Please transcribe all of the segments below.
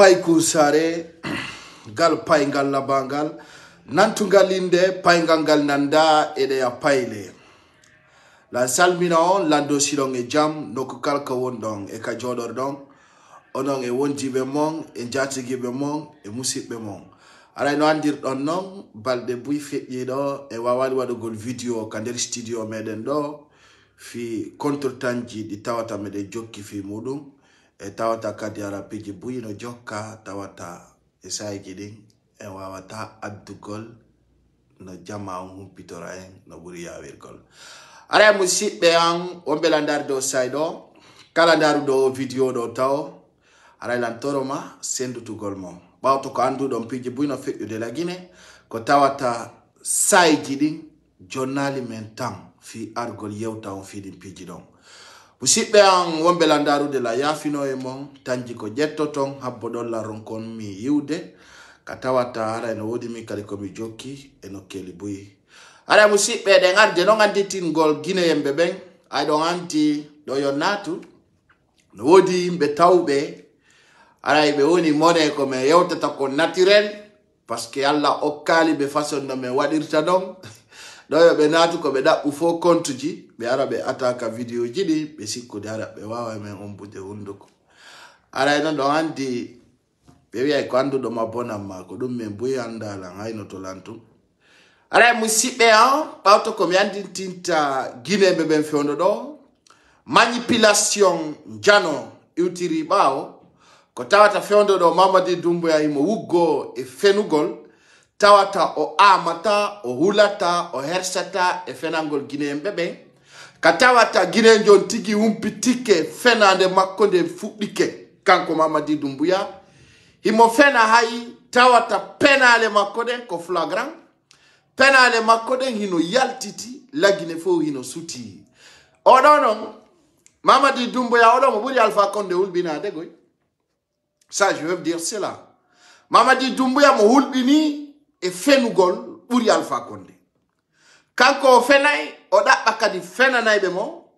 Pai kusare gal pai ngal labangal nantungalinde pai ngal nanda ede ya paile la salmina on lando silong e jam no kal ka wondong e ka jodor dong onon e wonji be mon e jati be mon e musibbe mon ara no andir don non balde buy feƴƴi do e wawali wadugol video ka der studio meden do fi contretanji di tawata meden jokki fi mudum e tawata kadi ara piji buy no jokka tawata e sayji din e wawata addugol no jama on pitora en no buri yawirgol ara musibbe an on belandar do saydo kala daru do video do taw ara lantoroma sendutugol mo bawto ko andu don piji buy no feƴƴude la Guinée ko tawata sayji din jonnali men tam fi argol yewta on fi din piji don Musibbe an wombe landaru de la yafino e mon tanji ko jetto ton habbo dollar ronkon mi yiwde ka tawata hara no wodi mi kali ko mi jokki e no keli buyi ara musibbe de ngarde no nganditin gol Guinée yembe ben ay don anti do yonnatu no wodi yimbe tawbe ara be woni mone ko me yewtata ko naturel parce que alla okkali be façon no me wadirta don do be natu ko be dabbu fo kontuji be arabe ataka video jidi be sikko dara be wawa men ombude hunduko ara ina do andi be wi ay ko andu do mabona ma ko dum men buy andala ngayno to lantu ara musibbe an pawto ko mi andi tinta Guinée be ben fondo do manipulation jano utiri bawo ko tawata fondo do Mamadi Doumbouya imo wuggo e fenugol tawata o amata o hulata o hersata e fenangol Guinée bebe ka tawata Guinée jon tigi humpitike fenande makko de fuddike kanko Mamadi Doumbouya himo fena hay tawata penale makko den ko flagrant penale makko den hino yaltiti la Guinée fo hino suti odono Mamadi Doumbouya odo mo buri Alpha Condé hulbina de goy ça je veux dire cela Mamadi Doumbouya mo hulbini e fenugol buri Alpha Condé kanko fenay o dabba kadi fenanaybe mo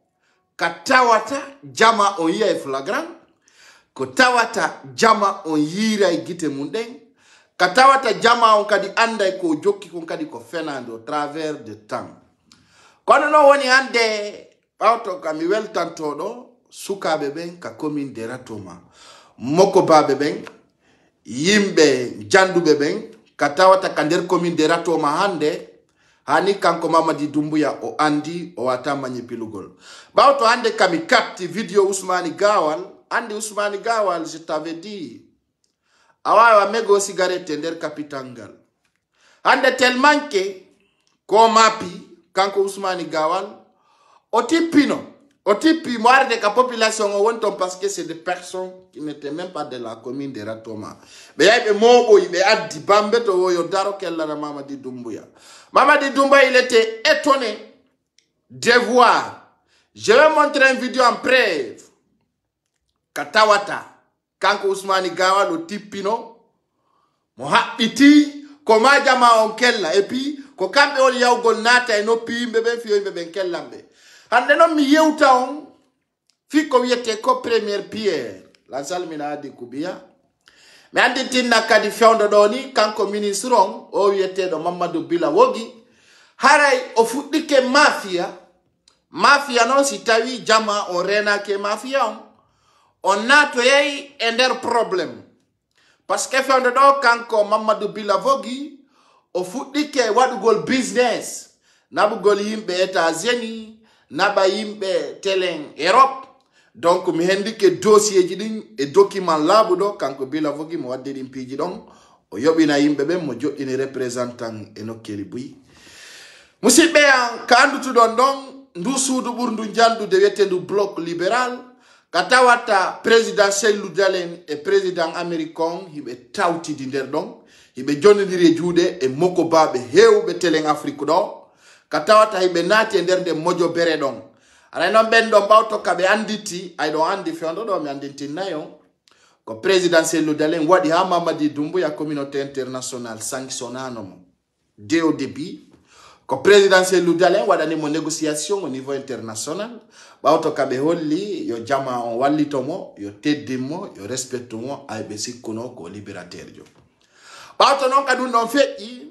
ka tawata jama on yiya e flagrant ko tawata jama on yira e gite munden ka tawata jama on kadi anday ko jokki kon kadi ko fenando travers de temps kono no woni hande bawto kam mi weltanto do sukabe ben ka commune de Ratoma moko babe ben yimbe jandube ben katawata kander commune de Ratoma hande hani kanko Mamadi Doumbouya o andi o wata manipulugol bawto hande kami capti video Ousmane Gawal andi Ousmane Gawal je t'avais dit awa mego cigarette nder kapitangal hande tellement que ko mapi kanko Ousmane Gawal o tipi moire de la population o wonton parce que c'est des personnes qui n'étaient même pas de la commune de Ratoma. Mais il mobo il addi bambe to yo daro kella na Mamadi Doumbouya. Mamadi Doumbouya il était étonné de voir. Je vais montrer une vidéo en preuve. Katawata kanko Ousmane Gawal o tipino mo habbiti ko majama on kella et puis ko kambe on yawgol nata e noppi bebe fiyo bebe kellambe. Hande non mi yewta on fi ko wiete ko première pierre la salmina adi kubiya mi andi tinna kadi fewndo do ni kanko ministre on o wiete do Mamadou Bila Wogi haray o fuddike mafia non si tawi jama on renake mafia on nato yey e nder problème parce que fewndo do kanko Mamadou Bila Wogi o fuddike wadugol business nabugol yimbe États-Unis naba yimbe telen Europe donc mi hendike dossier ji din e document labudo kanko Bila Wogi mo wadde din piji don o yobina yimbe be mo joddini représentant e nokkeli buyi musibbe an ka andutu don ndu suudu burdu jandu de wetendu bloc libéral ka tawata président Seydou Dalen e président américain hibe tawti di nder don hibe jonnidiri juude e moko babe hewbe telen Afrique do katawata hibe nati e nder de mojo bere don ara non ben do bawto kabe anditi ay do andi fewndo do mi anditi nayo ko président Seydou Dalen wadi ha Mamadi Doumbouya communauté internationale sanctionnano mo de au début ko présidentiel ludalen wadani mo négociation au niveau international bawto kabe holli yo jama on wallitomo yo teddimo yo respectumo ay be sikkuno ko libérateur jo bawto non kadun don feƴƴi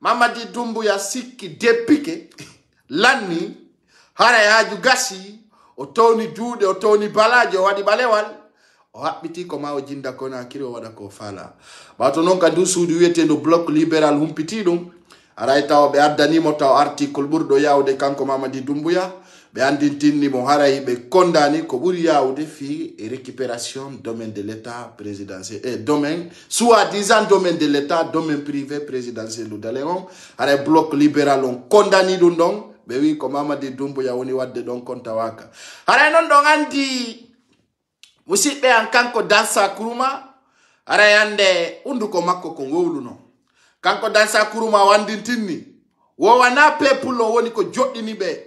Mamadi Doumbouya sikki depike lanni hara yaaju gasi o tawni juude o tawni balaje o wadi balewal o habbiti ko ma o jinda Conakry o wada ko fala bawto non ka du suudu wiyetendo bloc libéral humpiti dum aray taw be addanimo taw article burdo yawde kanko Mamadi Doumbouya be andintinni mo haray be condamni ko buri yawde fi récupération domaine de l'état présidentiel et domaine soi-disant domaine de l'état domaine privé présidentiel ludaléon haray bloc libéral on condamni dum don be wi ko Mamadi Doumbouya woni wadde don konta waka haray non don andi musibbe an kanko Dansa Kuruma haray ande unduko makko ko ngowluno kanko Dansa Kuruma wandintinni wo wana peuple o woni ko joddini be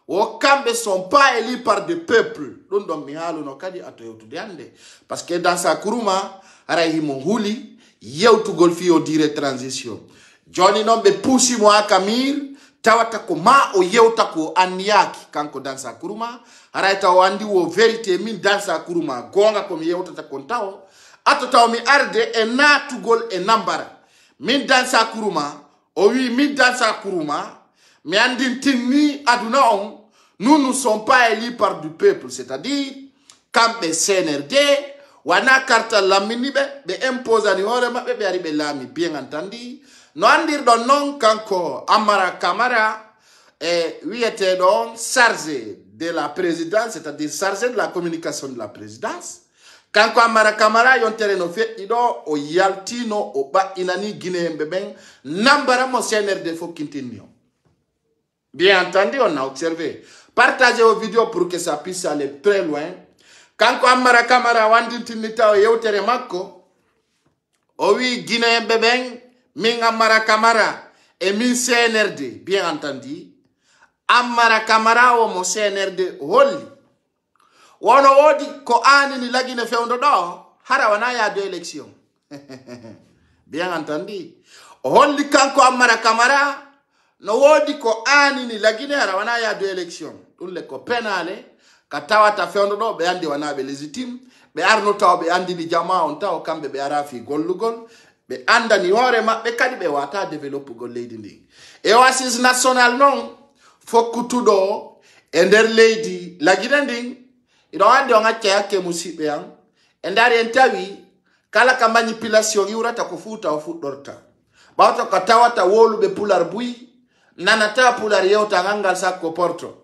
o kambe sont pas élus par des peuples don don mi haluno kadi ato yewtude hande parce que Dansa Kuruma ara himo huli yewtugol fi o dire transition joni non be pusi mo akamir tawata ko ma o yewta ko anniyaki kanko Dansa Kuruma ara taw andi wo vérité min Dansa Kuruma gonga ko mi yewtata kon taw ato taw mi arde e natugol e nambara min Dansa Kuruma o wi min Dansa Kuruma mi andintinni aduna on nous ne sommes pas élus par du peuple c'est-à-dire kambe CNRD wana karta laminibe be imposani hore mabbe be ari be lami bien entendu no andir don non kanko Amara Camara wiete don chargé de la présidence c'est-à-dire chargé de la communication de la présidence kanko Amara Camara yon tereno fetti do o yaltino o ba inani Guinée beben nambara mo CNRD fo kintinio. Bien entendu, on a observé. Partagez vos vidéos pour que ça puisse aller très loin. Quand Amara Camara wandintinita o yeutere makko, o wi Guinée beben, min Amara Camara et min CNRD, bien entendu. Amara Camara o mo CNRD holli. Wono wodi ko ani ni lagine fewndo do, hara wana ya de élection. Bien entendu. Holli kanko Amara Camara no wodi ko ani ni lagine hara wana ya de élection. Dun le ko penale ka tawata fewndo do be andi wana be légitime be arno taw be andi ni jama on taw kambe be arafi gollugol be andani hore mabbe kadi be wata développer gol leydi ndi e oasis national non fokkutudo e nder leydi lagine ndin ido andi on acca yakke musibe yan e ndari en tawi kala ka manipulation yurata ko futa o fuddorta bawto ka tawata wolube pular bui nanata pular yewta ngangal sakko porto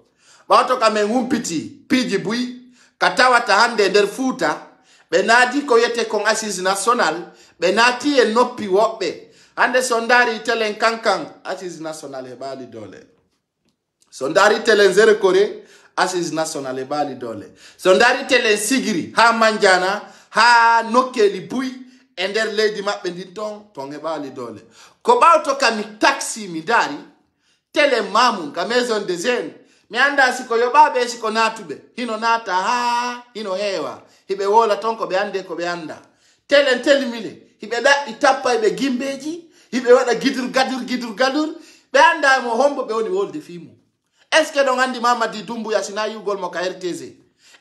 bawto ka men humpiti piji bui katawata hande nder futa be nadi ko yete kon assise national be nati e noppi wobbe hande sondari telen kankan assise national e bali dole sondari telen zere kore assise national e bali dole sondari telen sigiri ha manjana ha nokkeli bui e nder leydi mabbe din ton e bali dole ko bawto ka mi taxi mi dari tele mamun ka maison des jeunes mi anda siko yobabe siko natube hino nata ha hino hewa hibe wola tonko be ande ko be anda telen telimile hibe da itappa be gimbeji hibe wada gidur gadur be anda mo hombo be woni wolde fimu est ce que don andi Mamadi Doumbouya sina yugol mo ka RTZ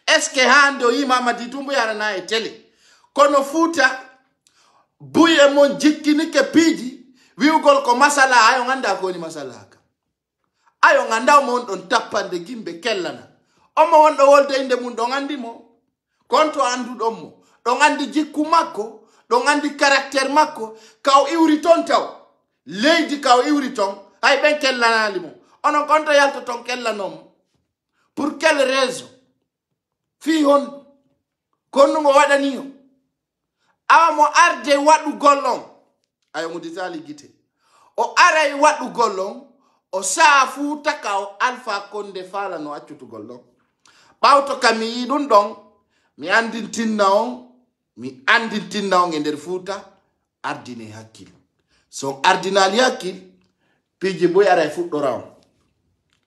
est ce que hande o yi Mamadi Doumbouya na e tele kono futa buye mon jikkini ke piji wiugol ko masala ayo nganda ko ni masala ayo nganda mo don tappande gimbe kellana omo wondo wolde inde mun don andi mo konto andu dommo don andi jikku makko don andi caractère makko kaw iwri ton taw leydi kaw iwri ton ay ben kellana limo onon konto yalto ton kellanom pour quelle raison fi hon konno mo wadani o awamo arde wadu gollon ayo muditali gite o aray wadu gollon o safu takao Alpha Condé fala no accutu gollo bawto kami yidun don mi andintinna on e nder fuuta ardine hakkil son ardinali hakkil piji boy ara fuddora on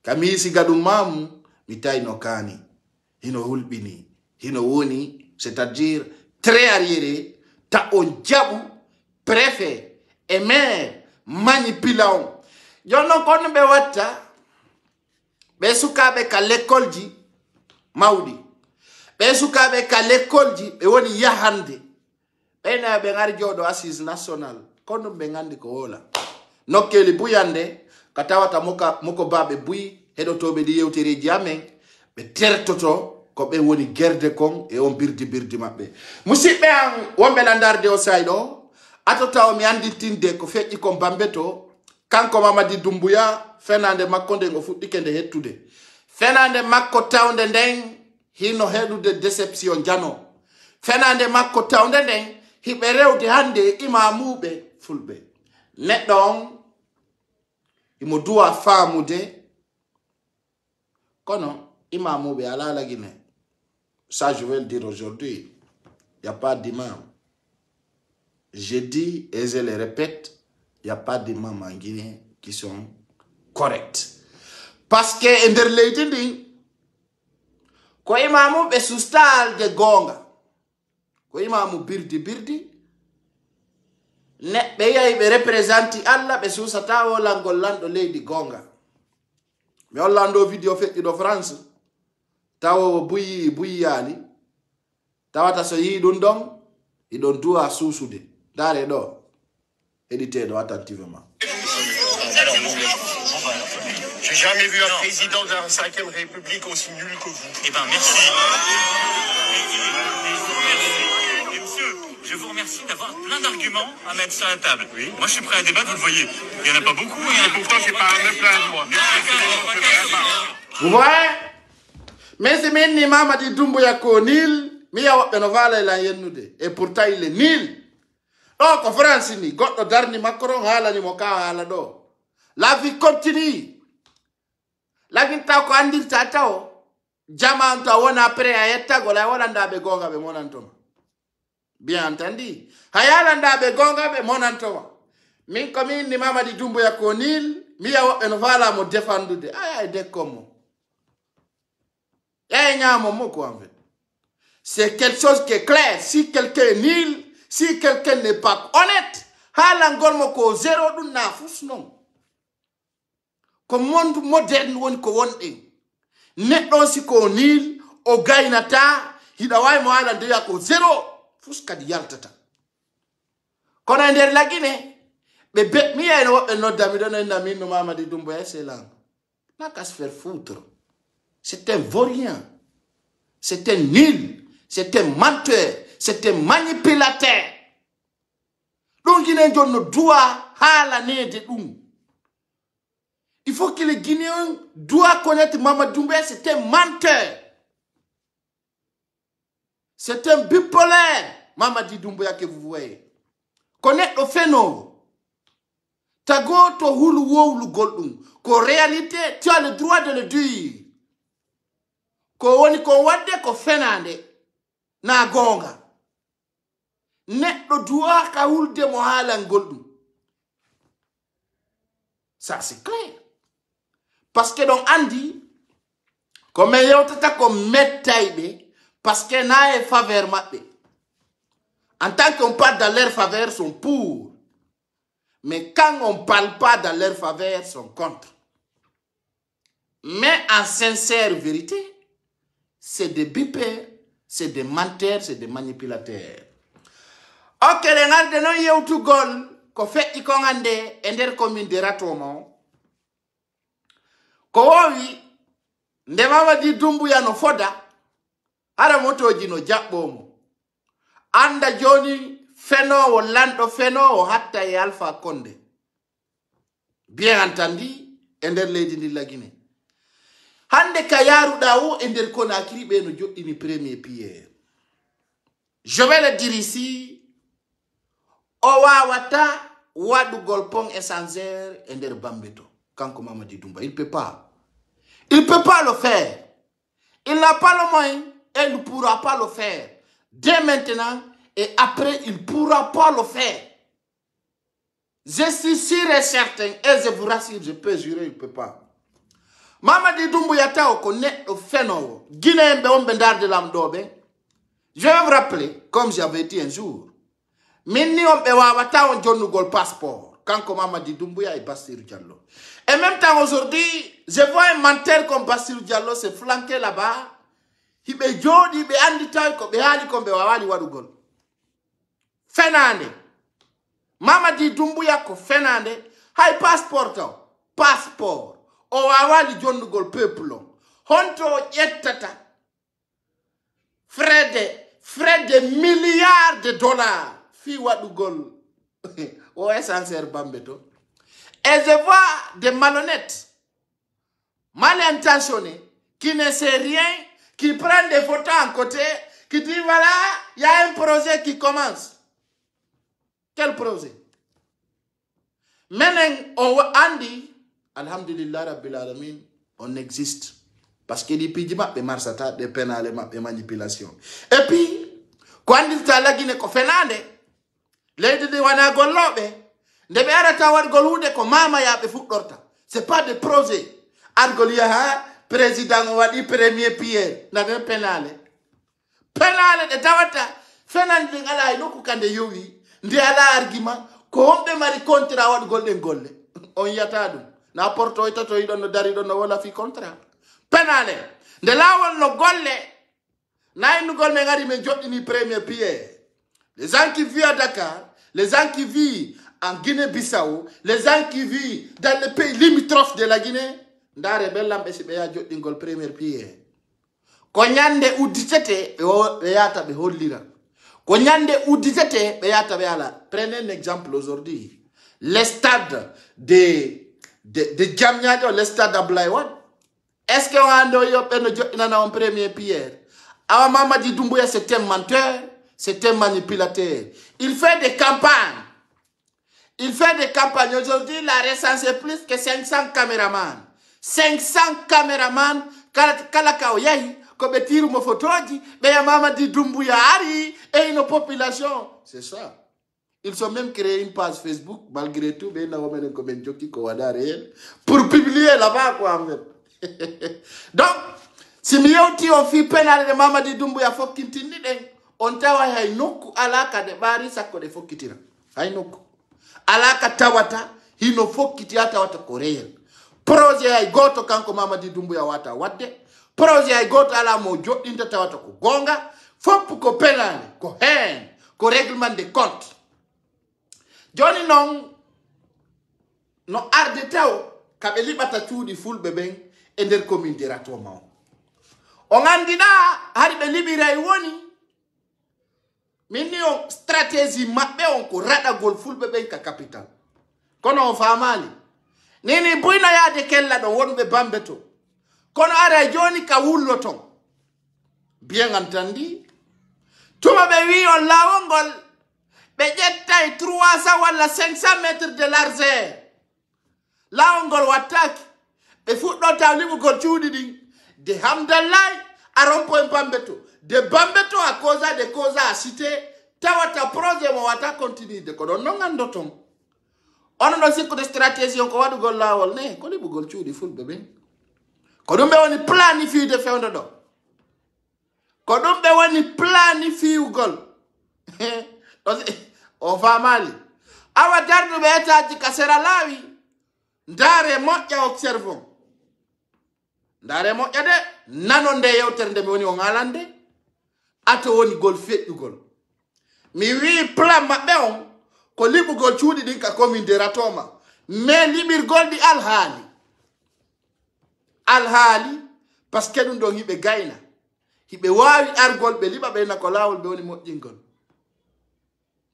kami siga dum mamu mi tayno kani hino hulbini hino woni c'est-à-dire très arriéré ta on jabu préfet et maire manipulant jonnon kono ɓe watta ɓe sukaɓe ka l'école ji mawɗi ɓe sukaɓe ka l'école ji ɓe woni yahande ɓeyna ɓe gari jooɗo assise national kono ɓe gandi ko wola nokkeli buyande ka tawata moko baɓe buyi heɗotoɓe ɗi yewtereji amen ɓe tertoto ko ɓe woni gerde kon e on birdi maɓɓe musidɓe an wonɓe landarde o say ɗo atotaw mi anditinde ko feƴƴi kon bambe to kanko Mamadi Doumbouya fenande makko nden o fuɗɗike nde hettude fenande makko tawde nden hino heɗude déception jano fenande makko tawde nden hiɓe rewde hande imamuɓe fulɓe neɗɗo on imo duwa faamude kono imamuɓe ala lagine ça je vais le dire aujourd'hui il n'y a pas d'imam je dis et je le répète il n'y a pas d'imam en Guinée qui sont corrects parce que nder leydi ndin ko imamuɓe sustalde gonga ko imamu birdi neɓɓe yahi ɓe représenti Allah ɓe susata wolangol lanɗo leydi gonga mi hollando vidéo feƴƴiɗo France tawo buyi yaali tawata so yi ɗum ɗon iɗon duwa suusude dare ɗo éditeɗo attentivement. J'ai jamais vu un président de la 5e République aussi nul que vous. Eh ben merci. Et monsieur, je vous remercie d'avoir plein d'arguments à mettre sur la table. Oui. Moi je suis prêt à débattre, vous le voyez. Il n'y en a pas beaucoup. Et pourtant j'ai pas à me plaindre moi. Vous voyez? Mais c'est maintenant Mamadi Doumbouya ko nil, mi ya woɓɓe no vala la yennude. Et pourtant il est nil. ɗo ko France ni goɗɗo darni Macron haalani mo ka haala ɗo. La vie continue. Laginta ko andirta taw jama to wona prêt a yettagol ay walandaɓe gonga ɓe monantoma. Bien entendu. Hayalandaɓe gonga ɓe monantoma. Min ko min ni Mamadi Doumbouya ko nil, mi ya woɓɓe no vala mo défendude. Ay dekkomo. En fait. C'est quelque chose qui est clair. Si quelqu'un est nul, si quelqu'un n'est pas honnête, halangol ko zéro dun na fus non. Comme monde moderne won ko wonde. Neɗɗo si ko nul o gaynata hiɗa way mo halande ya ko zéro fus kadi yaltata. Kono nder lagine be bet mi ay no woɓɓe noddami ɗo no min no Mamadi Doumbouya c'est là. N'a qu'à se faire foutre. C'est un vaurien. C'est un nul. C'est un menteur. C'est un manipulateur. Donc il doit halanede dum. Il faut que les Guinéens doivent connaître Mamadi Doumbouya, c'est un menteur. C'est un bipolaire, Mamadi Doumbouya que vous voyez. Connaître le phénomène. Tago to hulu wolu goldum. Qu'en réalité, tu as le droit de le dire. Ko woni ko wadde ko fenande na gonga neɗɗo duwa ka hulde mo haalangol ɗum ça c'est clair parce que ɗon andi ko min yewtata ko mettayɓe parce que na e faveur maɓɓe en tant qu'on parle dans leur faveur sont pour mais quand on parle pas dans leur faveur sont contre mais en sincère vérité c'est des bipeurs, c'est des menteurs, c'est des manipulateurs. Ok, les gens de non yewtu gol ko feƴƴi ko hande e nder commune de Ratomo ko wowi nde Mamadi Doumbouya no foda hara motoji no jaɓɓomo anda joni fenowo lanɗo fenowo hatta e Alpha Condé bien entendu e nder leydi ndi Guinée. Hande ka yaruɗa o e nder Conakry ɓe no joɗɗini premier pierre. Je vais le dire ici. O wawata waɗugol pont échangeur e nder Bambeto. Kanko Mamadi Doumbouya. Il peut pas. Il peut pas le faire. Il n'a pas le moyen et il ne pourra pas le faire. Dès maintenant et après, il ne pourra pas le faire. Je suis sûr et certain et je vous rassure, je peux jurer, il ne peut pas. Mamadi Doumbouya taw ko neɗɗo fenowo Guinéen ɓe wonɓe darde lamɗoɓe. Je vais vous rappeler, comme j'avais dit un jour, min ni on ɓe wawata on jonnugol passeport. Kanko Mamadi Doumbouya et Bassirou Diallo. Et même temps aujourd'hui, je vois un menteur comme Bassirou Diallo se flanquer là-bas. Il be jodi, il be anditaï, il be hali, il be wawali wadugol. Fenande. Mamadi Doumbouya ko fenande. Hay passeport. Passeport. O wawali jondugol peuple. Honto yettata. Frais de milliards de dollars. Fi wadugol. O essentiel bambeto. Et je vois des malhonnêtes, mal intentionnés, qui ne savent rien, qui prennent des photos en côté, qui disent voilà, il y a un projet qui commence. Quel projet? Maintenant, on dit, Alhamdulillah Rabbil Alamin, on existe. Parce que les pidima pe marsata de pénale et manipulation. Et puis, quand il t'a la Guinée ko fenande, les de wana golobe. Ndebe arata war golude ko mama ya be fudorta. C'est pas des projets. Argolia ha président wadi premier pierre na be penale. Penale de tawata fenan de ngala inoku kande yowi ndi ala argument ko hombe mari contrat wad golden golle. On yata dum. Na porto itato idon no dari don no wala fi contrat. Penale de lawol no golle na inu gol me ngari me jodini premier pierre. Les gens qui vivent à Dakar, les gens qui vivent en Guinée-Bissau, les gens qui vivent dans les pays limitrophes de la Guinée, ndare bellam besi be ya joddingol premier pierre. Ko nyande uditete be yata be hollira. Ko nyande uditete be yata be ala. Prenez un exemple aujourd'hui. Le stade de Diamniadio, le stade d'Ablaye Wade. Est-ce que on a no joddina en premier pierre? Awa Mamadi Doumbouya c'est un menteur, c'est un manipulateur. Il fait des campagnes. Il fait des campagnes. Aujourd'hui, il a recensé plus que 500 caméramans. 500 caméramans. Kalakao yahi. Comme tiru mo photoji. Beya Mamadi Doumbouya ari. Et une population. C'est ça. Ils ont même créé une page Facebook. Malgré tout, pour publier là-bas, quoi, en fait. Donc, si mioti on fit pénal de Mamadi Doumbouya, faut qu'il t'indique. On tawa hainoku alaka de bari sako de fokitira. Hainoku. Alaka tawata hino fokiti hata wata koreel. Proje ay goto kanko Mamadi Doumbouya wata wadde. Proje ay goto ala mo joddinta tawata ko gonga. Fop ko penale, ko hen, ko règlement de compte. Joni non no arde taw kabe libata tuudi fulbe ben e der commune de Ratoma. On andina hari be libira woni. Minio stratégie mabbe on ko rada gol fulbe ben ka capital. Kono on famali. Nini buina ya de kella do wonbe bambeto. Kono ara joni ka wullo ton. Bien entendu. Tuma be wi on lawongol be jettay 300 wala 500 mètres de largeur. Lawongol wataki be fuddo tawlibu gol ciudi din de hamdallah arompo en bambeto. De bambeto a causa de causa a cité tawata projet mo wata continue de ko don ngando ton on no sikko de stratégie ko wadu gol lawol ne ko libu gol ciudi fulbe ben ko dum be woni planifier de fewndo do ko dum be woni planifier gol on va mali awa dardu be etaji kasera lawi ndare moƴƴa observons ndare moƴƴa de nanonde yewtere nde mi woni o ngalande ato woni gol feƴƴugol mi wi plan mabbe on ko libugol cuudi din ka commune de Ratoma mais libirgol di alhaali parce que dum do hibe gayna hibe wawi argol be liba be na ko lawol be woni moƴƴingol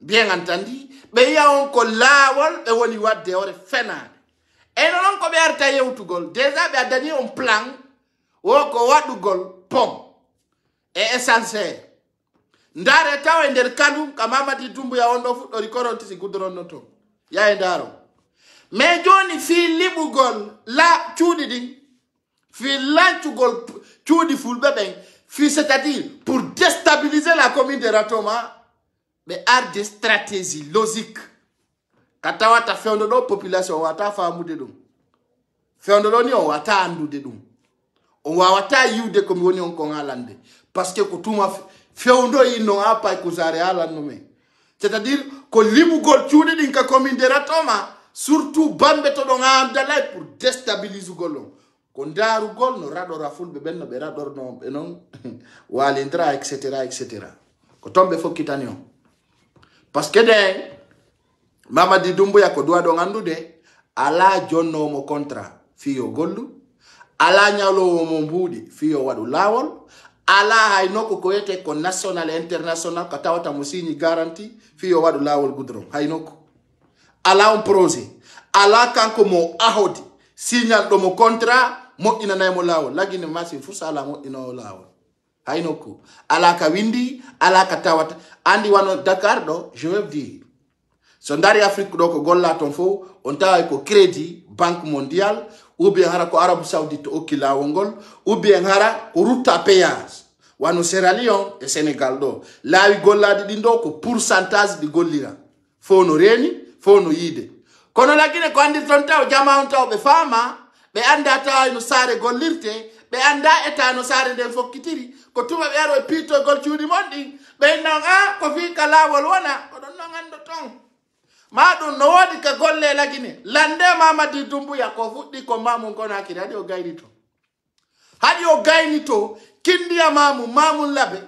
bien entendu be ya on ko lawol be woni wadde ore fenade e non ko be arta yewtugol déjà be adani on plan wo ko wadugol pom et essentiel ndare taw nder kanum ka Mamadi Doumbouya on do fuddo koronti si gudron no to ya e ndaro mais joni fi libugol la cuudi din fi lancugol cuudi fulbe ben fi c'est-à-dire pour déstabiliser la commune de Ratoma be art de stratégie logique katawata fewndo do population wata famude dum fewndo do ni on wata andude dum on wawata yiwde ko mi woni on ko ngalande parce que ko tuma fewndo ino apa ko zare ala no me c'est-à-dire ko libugol cuudi din ka commune de Ratoma surtout bambe to don amdalay pour déstabiliser golon ko ndaru gol no radora fulbe benno be rador no be non walindra etc ko tombe fokitani on parce que den Mamadi Doumbouya ko doa don andude ala jonno mo contrat fiyo gollu ala nyalo mo mbudi fiyo wadu lawol ala haynoko ko yete ko national et international ka tawata mo signi garantie fiyo wadu lawol gudron haynoko ala on projet ala kanko mo ahodi signal do mo contrat mo ina nay mo lawol lagine masi fusala mo ina lawol haynoko ala ka windi ala ka tawata andi wano Dakar do je veux dire so ndari Afrique do ko golla ton fo on tawa ko crédit banque mondiale ou bien hara ko Arabie Saoudite o kilawongol ou bien hara ko route à péage wano Sierra Leone et Sénégal do lawi gollade di ndo ko pourcentage di gollira fo no reni fo no yide kono lagine ko andi ton taw jama on taw be fama be anda taw no sare gollirte be anda eta no sare den fokkitiri ko tuma be aro pito gol ciudi mondi be nanga ko fi kala wol wona ko don ngando ton Madu no wadi ka golle lagine lande Mamadi Doumbouya ko fuddi ko mamu kona kiri hadi o gaini to kindi ya mamu labe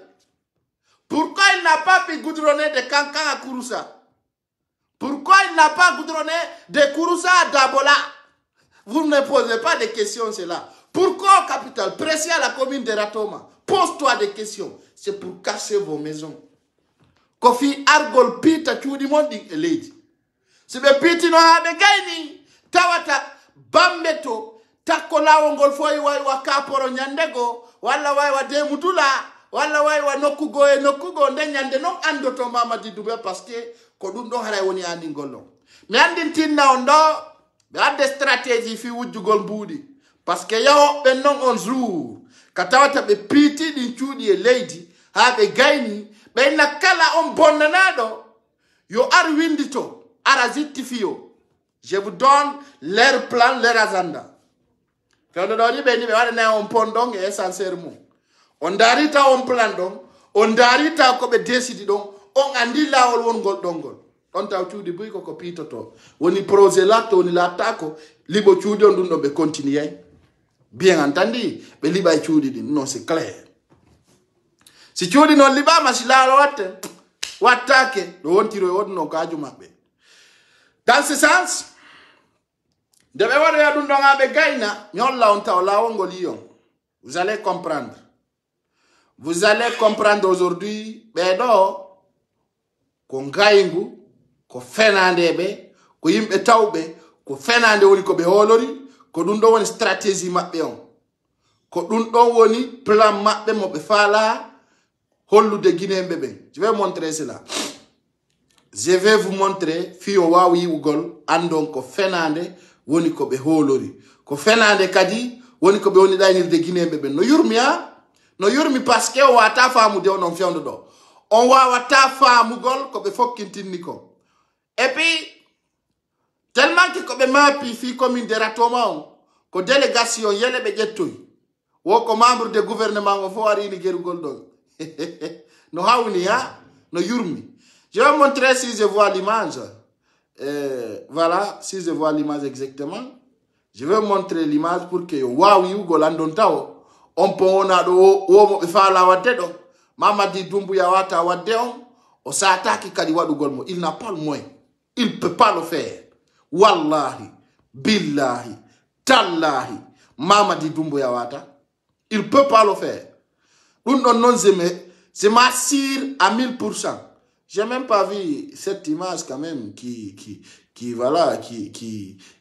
pourquoi il n'a pas pu goudronner de Kankan à Kouroussa pourquoi il n'a pas goudronné de Kouroussa à Dabola vous ne posez pas de questions cela pourquoi capitale pressé à la commune de Ratoma pose-toi des questions c'est pour casser vos maisons Kofi argol pita chudi mondi lady sibe piti no habe gaini tawata bambeto takola wongol foyi way wa kaporo nyandego wala way wa demutula wala way wa nokugo nde nyande no andoto Mamadi Doumbouya parce que ko dum do haray woni andi ngollo mi andi tinna ondo be adde stratégie fi wujjugol mbudi parce que yawo be non on jour ka tawata be piti din chudi e lady habe gaini be nakala on bonnanado yo ar windito Arazittifio. Je vous donne leur plan, leur agenda. Quand on dit ben on a un pondong et sincèrement. On darita un plan donc, on darita ko be décide donc, on andi la won gol dongol. On ta tuudi buy ko pito to. Woni projet là to ni la tako, libo tuudi on dun be continuer. Bien entendu, be liba tuudi din non c'est clair. Si tuudi non liba ma si la watake, do won tiro won no ka jumabbe. Dans ce sens, de vous allez comprendre. Vous allez comprendre aujourd'hui, bedo, ko ngaingu, ko fenandebe, ko yimbe tawbe, ko fenande woni ko be holori, ko dun do woni stratégie mabbe on. Ko dun do woni plan mabbe mo be fala hollude Guinéen be. Je vais montrer cela. Je vais vous montrer fiyo wawi ugol andon ko fenande woni ko be holori ko fenande kadi woni ko be woni daynir de Guinée be no yurmi parce que o wata faamu de on fiondo do on wawata faamugol ko be fokkintinni ko et puis tellement que ko be mapi fi commune de Ratoma on ko délégation yele be jettoy wo ko membre de gouvernement o fo ari ni gerugol do no hawni ha no yurmi. Je vais montrer si je vois l'image. Voilà, si je vois l'image exactement. Je vais montrer l'image pour que waouh Golandon Tao. On peut on a do fa la wate do. Mamadi Doumbouya wata wate on. O sa attaque kadi wadu golmo. Il n'a pas le moyen. Il peut pas le faire. Wallahi, billahi, tallahi. Mamadi Doumbouya wata. Il peut pas le faire. Nous non c'est m'assure à 1000%. J'ai même pas vu cette image quand même qui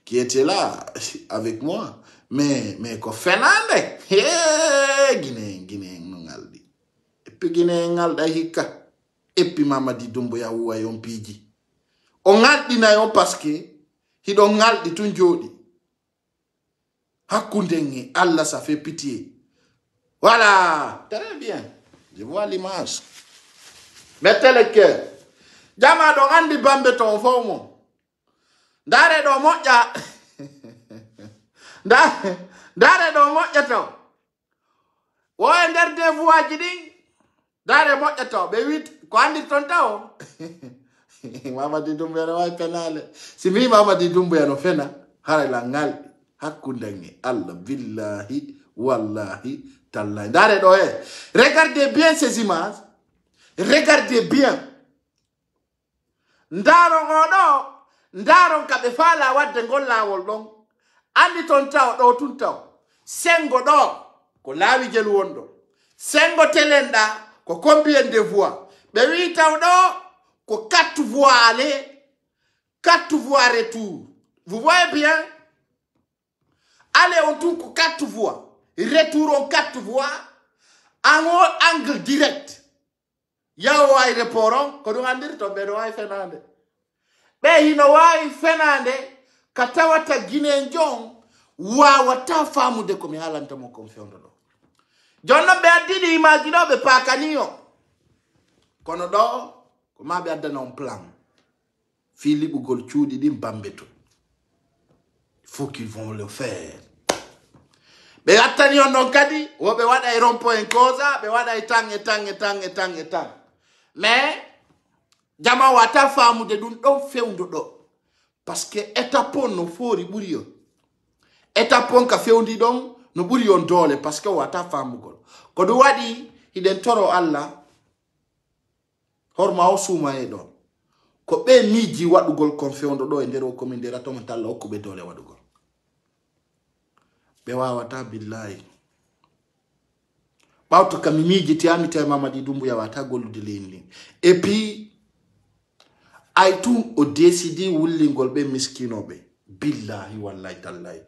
était là avec moi. Mais ko fenande. Guinée ngaldi. Et puis Guinée ngalda hika. Et puis Mamadi Doumbouya ou yon piji. On ngaldi na yon parce que hido ngaldi tunjodi. Hakundenge Allah ça fait pitié. Voilà, très bien. Je vois l'image. Mettez le cœur. Jama do andi bambe ton fomo. Dare do moja. Dare do moja to. Wo ender de voix jidi. Dare moja to be wit ko andi ton taw. Mamadi Doumbouya no way penale. Si mi Mamadi Doumbouya no fena, hara la ngal hakundangi Allah billahi wallahi tallahi. Ndare do regardez bien ces images. Regardez bien. Ndaro kabe fala wadde ngol lawol don. Andi ton taw do tun taw. Sengo do ko lawi jel wondo. Sengo telenda ko combien de voix? Be wi taw do ko 4 voix aller, 4 voix retour. Vous voyez bien? Aller on tourne ko 4 voix, retour on 4 voix, en angle direct. Yaw way reporon ko do andir to be do way fenande. Be hino way fenande katawata Guinée njong wa wata famu de ko mi halanta mo konfiondo do. Jonno be adidi imagino be pakaniyo. Kono do ko ma be adana on plan. Philippe Golchoudi di Mbambeto. Il faut qu'ils vont le faire. Be atani on kadi wo be wada rompoint cosa be wada tang. Mais jama wata famu de dun do fewndo do. Parce que etapon no fori buriyo. Etapon ka fewndi don no buriyo dole parce que wata famu gol. Ko do wadi hiden toro Allah horma o suma e don. Ko be miji wadugol konfewndo do e ndero komindera to talla o ko be dole wadugol. Be wawata billahi. Bauto kamimiji tiami te Mamadi Doumbouya wata golude leni. Et puis ay tout o décidé wullingol be miskinobe. Billahi wallahi tallahi.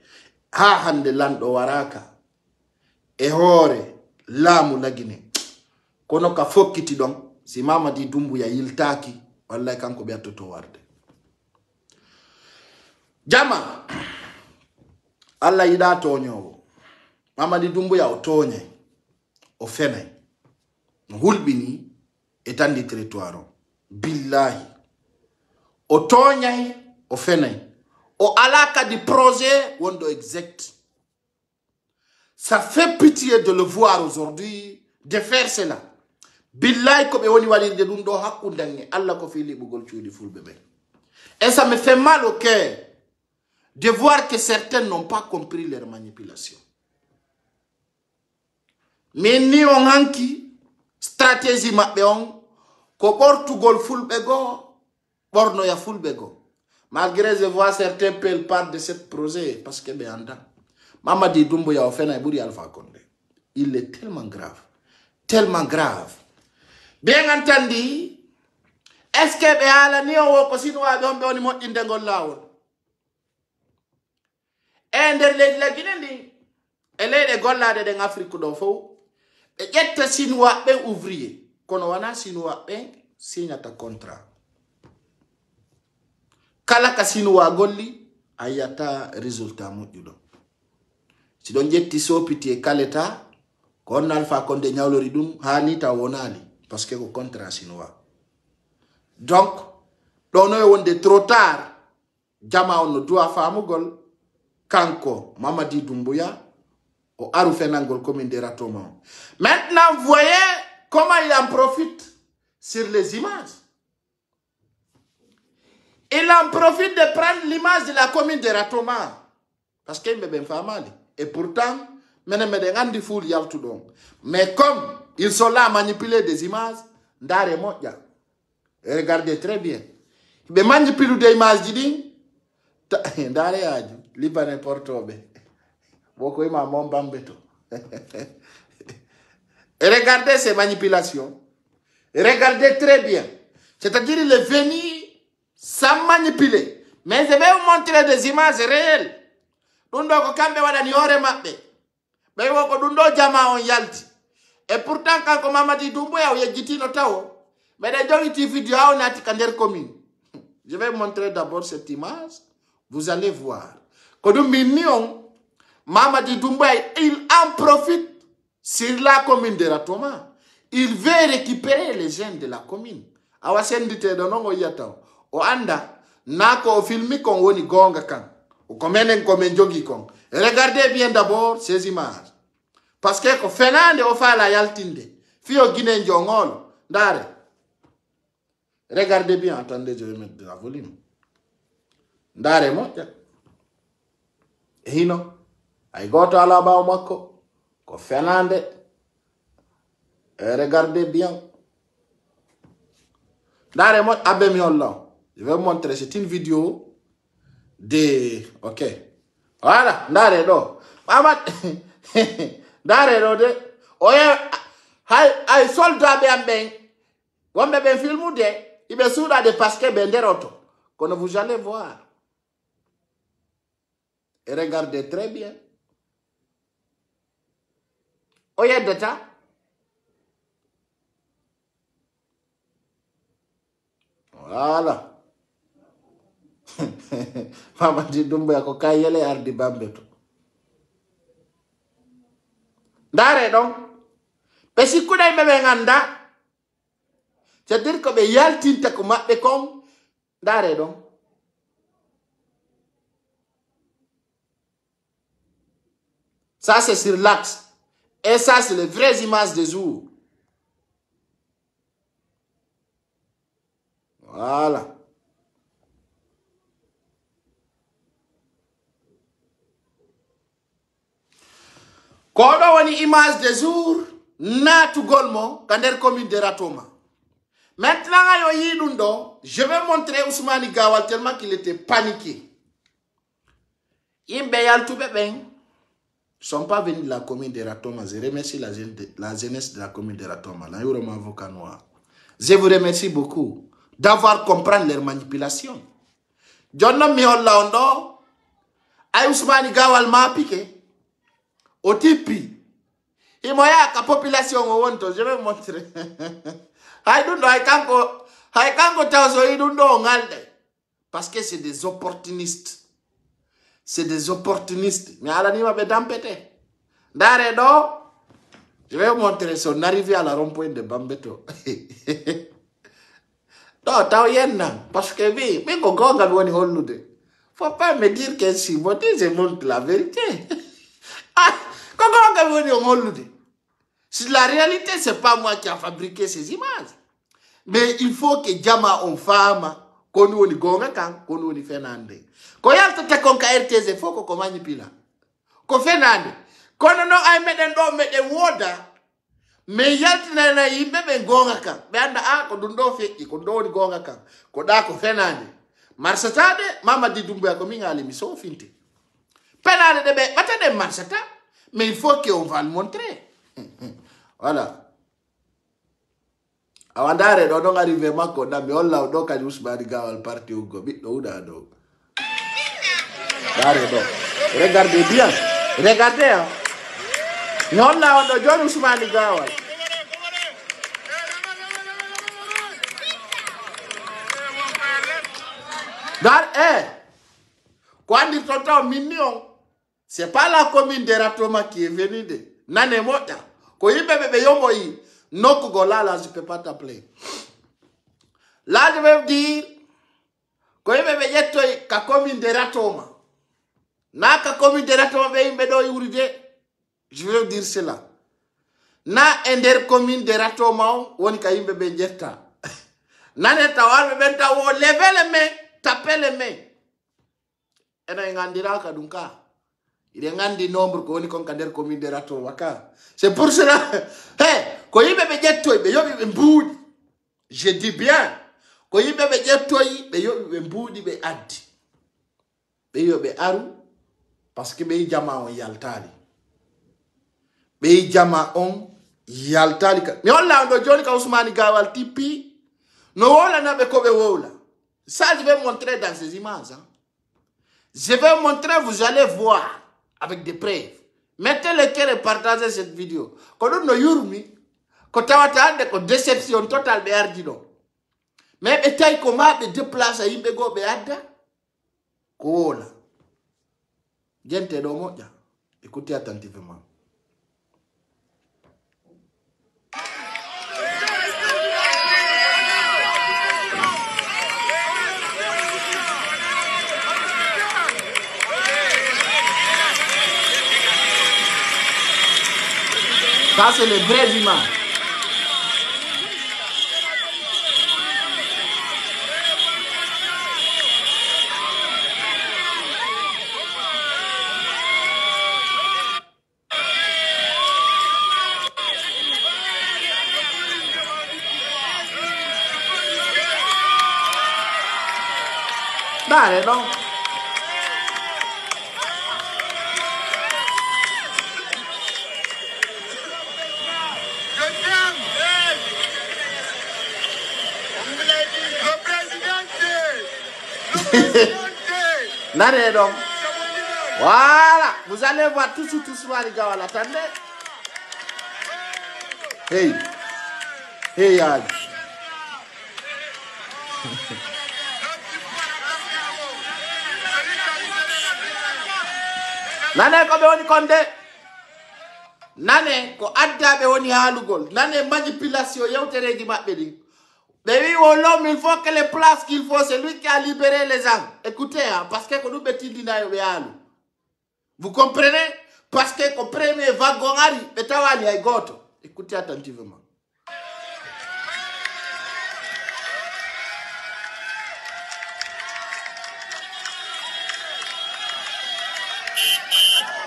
Ha hande lando waraka. E hore lamu lagine. Kono ka fokkiti don si Mamadi Doumbouya yiltaki wallahi kanko be atoto warde. Jama Allah yida tonyo. Mamadi Doumbouya o tonye. O fenay. Hulbini etandi territoire. Billahi. O tonyay o fenay. O alaka di projet wondo exact. Ça fait pitié de le voir aujourd'hui, de faire cela. Billahi ko be woni wali de dum do hakundangi Allah ko Philippe Golchoudi fulbebe. Et ça me fait mal au cœur de voir que certains n'ont pas compris leur manipulation. Mais ni on hanki stratégie mabbe on ko Portugal fulbego borno ya fulbego. Malgré je vois certains pèles partent de ce projet parce que be anda Mamadi Doumbouya ofena buri Alpha Condé. Il est tellement grave. Tellement grave. Bien entendu, est-ce que be ala ni o ko sinwa be on be oni mo indengol lawol. Ender le Guinée ele de gollade de Afrique do fo. E jetta sinwa be ouvrier kono wana sinwa be signata contrat kala ka sinwa golli ayata résultat mojudo si don jetti sopiti e kaleta kon Alpha Condé nyawlori dum hani ta wonali parce que ko contrat sinwa donc dono e wonde trop tard jama on doit famugol kanko Mamadi Doumbouya au Aroufenangol commune de Ratoma. Maintenant, vous voyez comment il en profite sur les images. Il en profite de prendre l'image de la commune de Ratoma. Parce qu'il me bien fait mal. Et pourtant, mais comme ils sont là à manipuler des images, regardez très bien. Ils manipulent des images, Libanais Portobe. Regardez ces manipulations. Regardez très bien. C'est-à-dire il est venu sans manipuler. Mais je vais vous montrer des images réelles. Dundo ko kambe wada ni ore mabbe. Be woko dundo jama on yalti. Et pourtant quand Mamadi Doumbouya yejitino tawo, mais de jongi vidéo on a tikander commune. Je vais vous montrer d'abord cette image. Vous allez voir. Kodum mignon Mamadi Doumbouya, il en profite sur la commune de Ratoma. Il veut récupérer les jeunes de la commune. Awasendite donongo yatao. O anda, nako o filmi kon woni gonga kan. O komenen komen jogi kon. Regardez bien d'abord ces images. Parce que ko fenande o fala yaltinde. Fio Guinée njongol. Ndare. Regardez bien, attendez, je vais mettre de la volume. Ndare moja. Hino. Ay goto ala bawo makko. Ko Fernande. Regardez bien. Ndare moja abe mi holla. Je vais vous montrer, c'est une vidéo de... Ok. Voilà, ndare do. Mamat. Ndare do de. Oye, hay soldat be amben. Wambe ben filmu de. Ibe souda de paske benderoto. Quand vous allez voir. Et regardez très bien. Oye data. Voilà. Mama di dumbe ko kayele ardi bambeto. Dare donc. Pesi kuda mebe nganda. C'est-à-dire que be yaltinte ko mabbe kom. Dare donc. Ça c'est sur l'axe. Et ça c'est les vraies images des jours. Voilà. Kodo wani image des jours na tu golmo kander commune de Ratoma. Maintenant je vais montrer Ousmane Gawal tellement qu'il était paniqué. Imbe yal tout ben sont pas venus de la commune de Ratoma. Je remercie la jeunesse de la commune de Ratoma. La avocat noir. Je vous remercie beaucoup d'avoir compris leurs manipulations. John Miola Ondo, ay Ousmane Gawal m'a piqué. Au tipi. Il m'a dit la population wonto. Je vais vous montrer. I can't go tell you, I don't know. Parce que c'est des opportunistes. C'est des opportunistes. Mais à la niveau de Dampete. D'aredo, je vais vous montrer son arrivée à la rond-point de Bambeto. Non, t'as rien. Parce que oui, mais quand on a vu, faut pas me dire que si vous dites, je montre la vérité. Ah, quand on a vu, si la réalité, c'est pas moi qui a fabriqué ces images. Mais il faut que Jama on femme, qu'on nous ni gonga kan, qu'on nous ni Fernande. Quand il y a tout qu'on a RTS, il faut qu'on manipule. Qu'on Fernande. Quand on a mis des water, mais il y a na yimbe ben gonga kan. Mais anda a ko dundo fe, ko do ni gonga kan. Ko da ko Fernande. Marsatade, mama di dumbu ya ko mi ngali mi so finti. Fernande de be, bata de marsata, mais il faut qu'on va le montrer. Voilà. Awandare do don't arrive mako na me olla do ka Ousmane Gawal parti ugo bi do da do. Dare do. Regardez bien. Regardez. Hein. Non là on do John Ousmane Gawal. Dar quand il t'entend mignon, c'est pas la commune de Ratoma qui est venue de. Nane mota. Ko yibebe yombo yi. Non, Kogola, là, je ne peux pas t'appeler. Là, je vais vous dire, quand il me dit que commune de Ratoma, na ka commune de Ratoma, je vais vous dire cela. Na ender commune de Ratoma, on ka yimbe benjeta. Na neta wal benta wo lever les mains, taper les mains. Et na ngandira ka dunka. Il y a un nombre qu'on est kander commune de Ratoma. C'est pour cela. Hey, quand il me dit je dis bien. Quand il me dit parce que be jama on yaltali. Be jama on yaltali. Mais on l'a on Johnny Ousmane Gawal tipi. No wala na be kobe wola. Ça je vais montrer dans ces images. Hein. Je vais montrer, vous allez voir avec des preuves. Mettez le cœur et partagez cette vidéo. Quand on a yurmi, quand on a une déception totale, mais il comment de déplacer à Imbego Beada? Kola. Gente domoja. Écoutez attentivement. Ça, c'est les vraies images. Dale, non. Nane donc. Voilà, vous allez voir tout les gars, attendez. Hey. Hey, Yag. Nane ko be woni konde. Nane ko addabe woni halugol. Nane manipulation yewtereji mabbe di. Mais oui, l'homme, il faut que les places qu'il faut, c'est lui qui a libéré les âmes. Écoutez, hein, parce que nous vous comprenez? Parce que le premier wagon arrive, écoutez attentivement.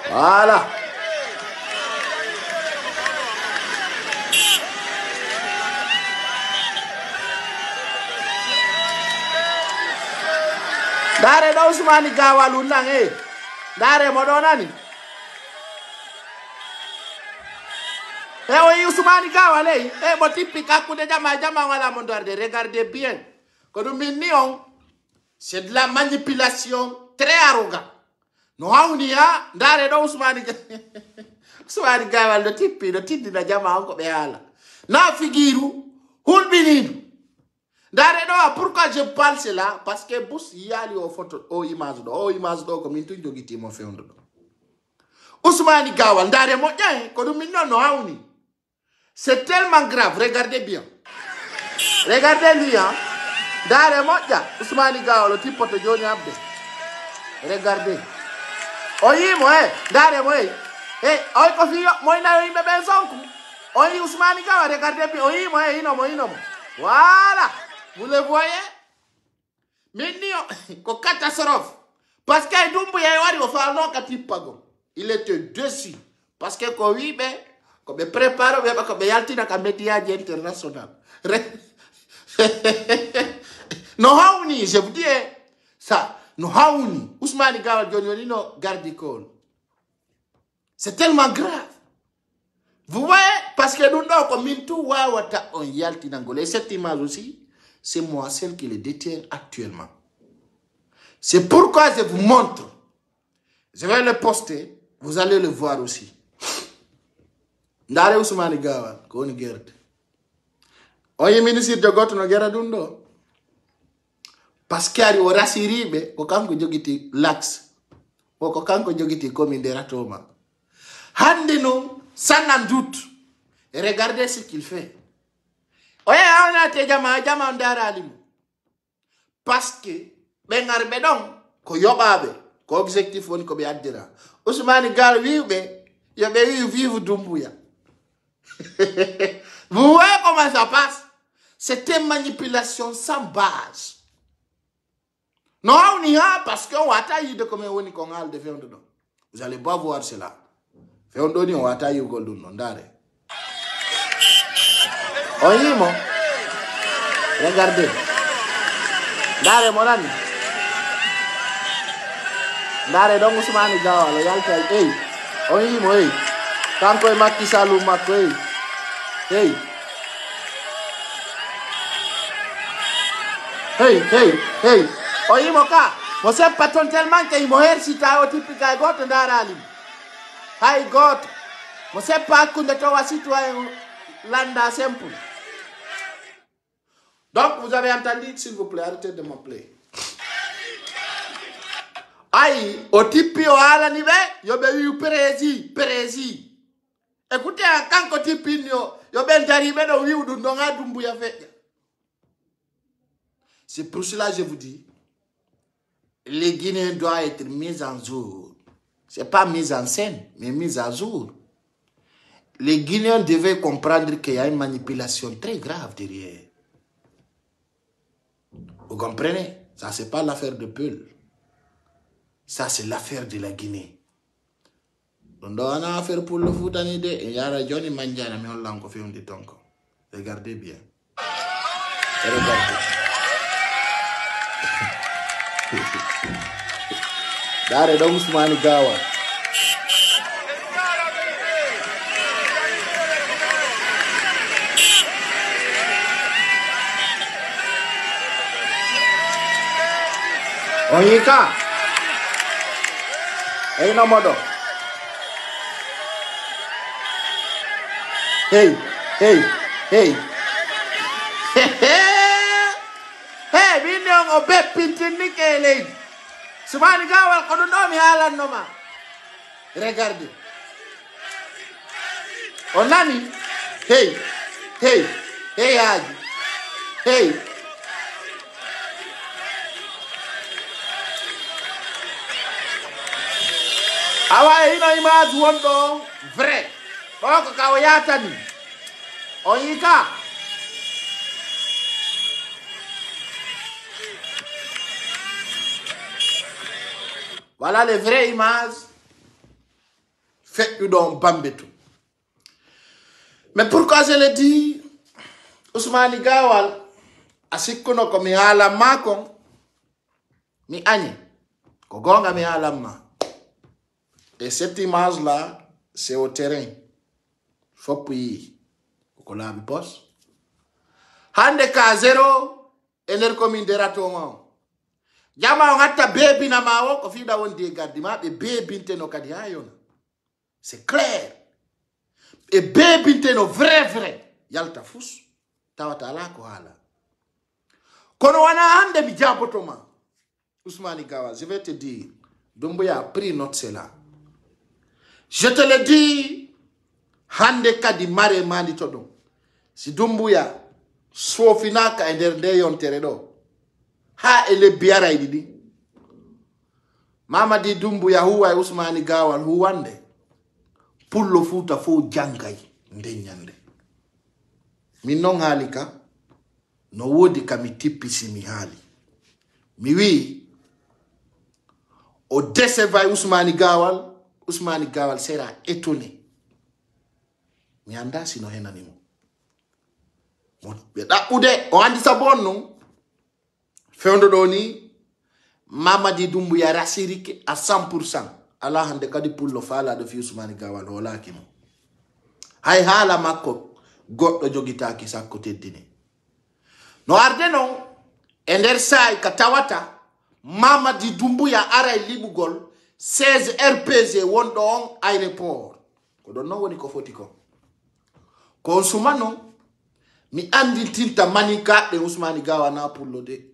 Voilà. Dare do Ousmane Gawal undang Dare modonani. Oui, Ousmane Gawal bo typique kude jama wala mondorde. Regardez bien. Que nous minions, c'est de la manipulation très arrogante. No hawniya Dare do Ousmane Gawal le type na jama ko be hala. Na figiru hulbinidu. Dare, pourquoi je parle cela? Parce que Bous yali au photo, au image do, comme une tujo giti mo feondo. Ousmane Gawal, Dare mo bien, ko dum non no hauni. C'est tellement grave, regardez bien. Regardez lui, hein. Dare mo ja, Ousmane Gawal, le type de Johnny Abde. Regardez. Oyi mo Dare mo oyi ko fi mo ina yo bebe sonku. Oyi Ousmane Gawal, regardez bien, oyi mo ino mo. Voilà. Vous le voyez? Maintenant, ko catastrophe. Parce que Dumbu ya wari o fa no katipago. Il était dessus. Parce que ko wibe, ko be prépare be ko be yalti na ka média international. No hauni, je vous dis ça. No hauni. Ousmane Gawal Joni no garde corps. C'est tellement grave. Vous voyez? Parce que nous n'avons comme une tout wawata on yalti nangole. Et cette image aussi, c'est moi celle qui le détient actuellement. C'est pourquoi je vous montre. Je vais le poster. Vous allez le voir aussi. Ndare Ousmane Gawal, ko ni gerde. Oye ministre de goto no gera dundo. Parce que ari ora siribe ko kanko jogiti lax. Ko kanko jogiti commune de Ratoma. Hande no sans doute. Et regardez ce qu'il fait. Oye, on a te jama ndara alimu. Parce que, bengar bedon, ko yobabe, ko objectif woni ko be addira. Ousmane Gawal wibe, yobe vive Dumbuya. Vous voyez comment ça passe? C'est une manipulation sans base. Non, on y a parce qu'on va tailler de comme on y a de faire. Vous allez pas voir cela. Fait on donne on va tailler au goldun non d'arrêt. Oye, mon. Regardez. Dare, mon ami. Dare, donc, Ousmane Gawal, yalta, hey. Oye, mon, hey. Quand on m'a qui salou, ma hey. Hey. Hey. Oye, mon cas. Mon c'est patron tellement qu'il m'a si t'as au type de gote d'arali. Hi, gote. Mon c'est pas qu'on est au citoyen. Landa simple. Donc, vous avez entendu, s'il vous plaît, arrêtez de m'appeler. Aïe, au type au ala nive, yo be yu perezi. Écoutez, quand au type yo ben d'arriver no yu du ndonga dumbu ya fait. C'est pour cela que je vous dis, les Guinéens doivent être mis en jour. C'est pas mis en scène, mais mis à jour. Les Guinéens devaient comprendre qu'il y a une manipulation très grave derrière. Vous comprenez? Ça, c'est pas l'affaire de Peul. Ça, c'est l'affaire de la Guinée. Donc, on a affaire pour le foot en idée. Et il y a Johnny Mandiana, mais on l'a encore fait un détonco. Regardez bien. Regardez. dare ɗon Ousmane Gawal on yika no modo hey hey binion o be pintini kele Ousmane Gawal ko ɗum mi haalanno ma regardez on nani hey Haji hey awa ino image wonɗo vrai ɗo ko kawo yatani on yika voilà les vraies images feƴƴuɗon bambetu. Mais pourquoi je le dis Ousmane Gawal a sikkuno ko mi haalanma kon mi añe ko gonga mi haalanma. Et cette image-là, c'est au terrain. Faut puis qu'on la bosse. Hande ka zéro, ener commune de raton. Jama on hatta baby na mawo, ko fida won de gardima, be baby teno kadi ayon. C'est clair. Et baby teno vrai. Yalta fous. Tawata la ko hala. Kono wana hande bi jabotoma. Ousmane Gawal, je vais te dire, Doumbouya a pris notre cela. Je te le dis, hande kadi mare mandi todo. Si Doumbouya sofinaka enderde yon teredo. Ha ele biara ididi. Mama di Doumbouya huwa Ousmane Gawal huwande. Pullo futa fo jangai ndenyande. Minon halika no wodi kamitipisi mi hali. Miwi o décevait Ousmane Gawal sera étonné. Mi anda sino henanimo. Be da ude o andi sabonno. Fewndo doni Mamadi Doumbouya rasirike à 100%. Ala hande kadi pullo fala do fi Ousmane Gawal wala kimo. Hay hala makko goddo jogitaaki sakko teddine. No arde non e nder say ka tawata Mamadi Doumbouya aray libugol 16 RPG wondo on aéroport. Ko don no woni ko foti ko. Ko sumano mi andi tinta manika de Ousmane Gawal na pullo de.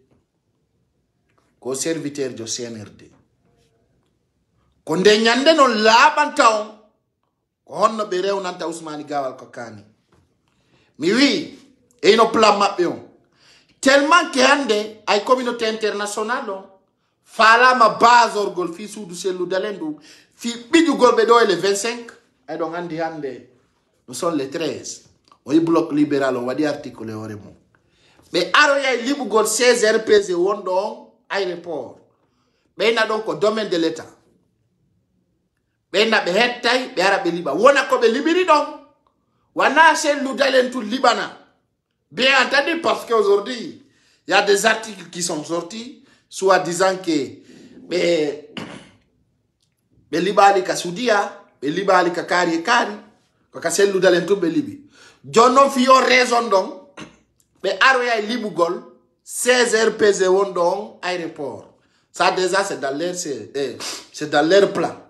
Ko serviteur jo CNRD. Ko nde nyande non labanta on ko honno be rewnanta Ousmane Gawal ko kani. Mi wi e no plan mabbe on. Tellement que hande ay communauté internationale on fala ma base orgol fi suudu sellu dalendu fi bidugol be do le 25 ay don hande nous sommes les 13 o bloc libéral on wadi article ore mo be aro yay libugol 16 RPG wondo on aéroport be na donc au domaine de l'état be na be hettay be ara be liba wona ko be libiri don wana sellu dalentu libana. Bien entendu, parce qu'aujourd'hui, il y a des articles qui sont sortis, soit disant que libali ka sudia, libali ka kari, ka selu dalentu be libi. Jono fiyo raison donc, aroya libugol 16 RPZ wondong aéroport. Ça déjà c'est dans leur plan.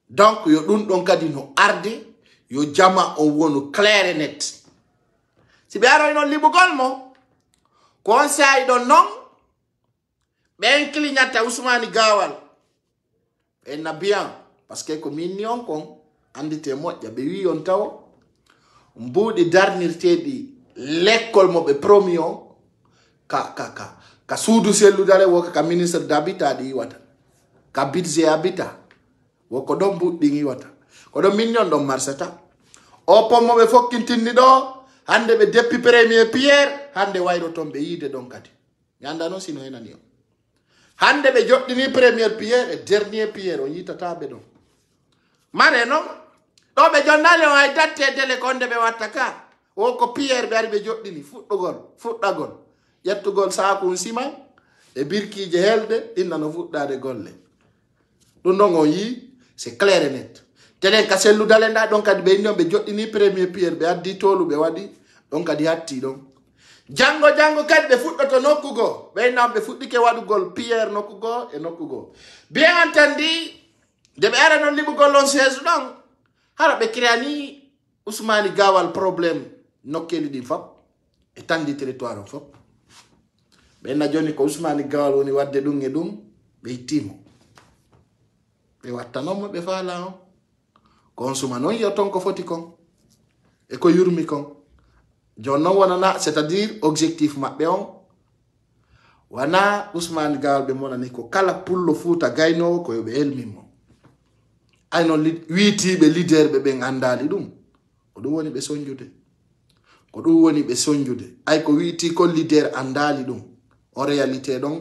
Donc yo dun don kadi no arde, yo jama on wono clair et net. Si biaro ino libugol mo, conseil don non, ben klignata Ousmane Gawal. En na bien, parce que comme mignon kon, andite mo, yabe wi on taw, mbudi darnirte di l'école mo be promion, ka suudu sellu dale woka ka ministre d'habitat di wata, ka budget habitat, woko don budi ngi wata, ko don mignon don marsata, opo mo be fokkintindi do, hande be depuis premier pierre hande wayro tombe yide don kadi nyanda non sino henani on hande be joddini premier pierre et dernier pierre on yitata be don mare non do be jonnale o ay datte dele konde be wattaka o ko pierre be ari be joddini fuddagol yettugol saakun sima e birkije helde inna no fuɗɗade golle ɗum ɗon on yi c'est clair et net telen ka selludale nda ɗon kadi ɓe inni on ɓe joɗɗini premier pierre ɓe addi tolu ɓe waɗi ɗon kadi hatti ɗon jango kadi ɓe fuɗɗoto nokkugo ɓe inna on ɓe fuɗɗike waɗugol pierre nokkugo e nokkugo bien entendi de ɓe ara noon liɓugol on 16 ɗon hara ɓe créani Ousmani Gawal probléme nokkeli ɗin fop e tandi territoire o fop ɓe inna joni ko Ousmani Gawal woni wadde ɗum e ɗum ɓe ittimo ɓe wattanomo ɓe faala on ko on suma noon yiya ton ko foti kon e ko yurmi kon jon noon wonana c'est à dire objectif maɓɓe on wana Ousmani Gawal ɓe monani ko kala pullo Fuuta gaynowo ko yoɓe elminmo ay noon wiitiɓe leader ɓe ɓen andali ɗum ko ɗum woni ɓe soñjude ko ɗum woni ɓe soñjude ay ko wiiti ko leader andali ɗum en réalité ɗon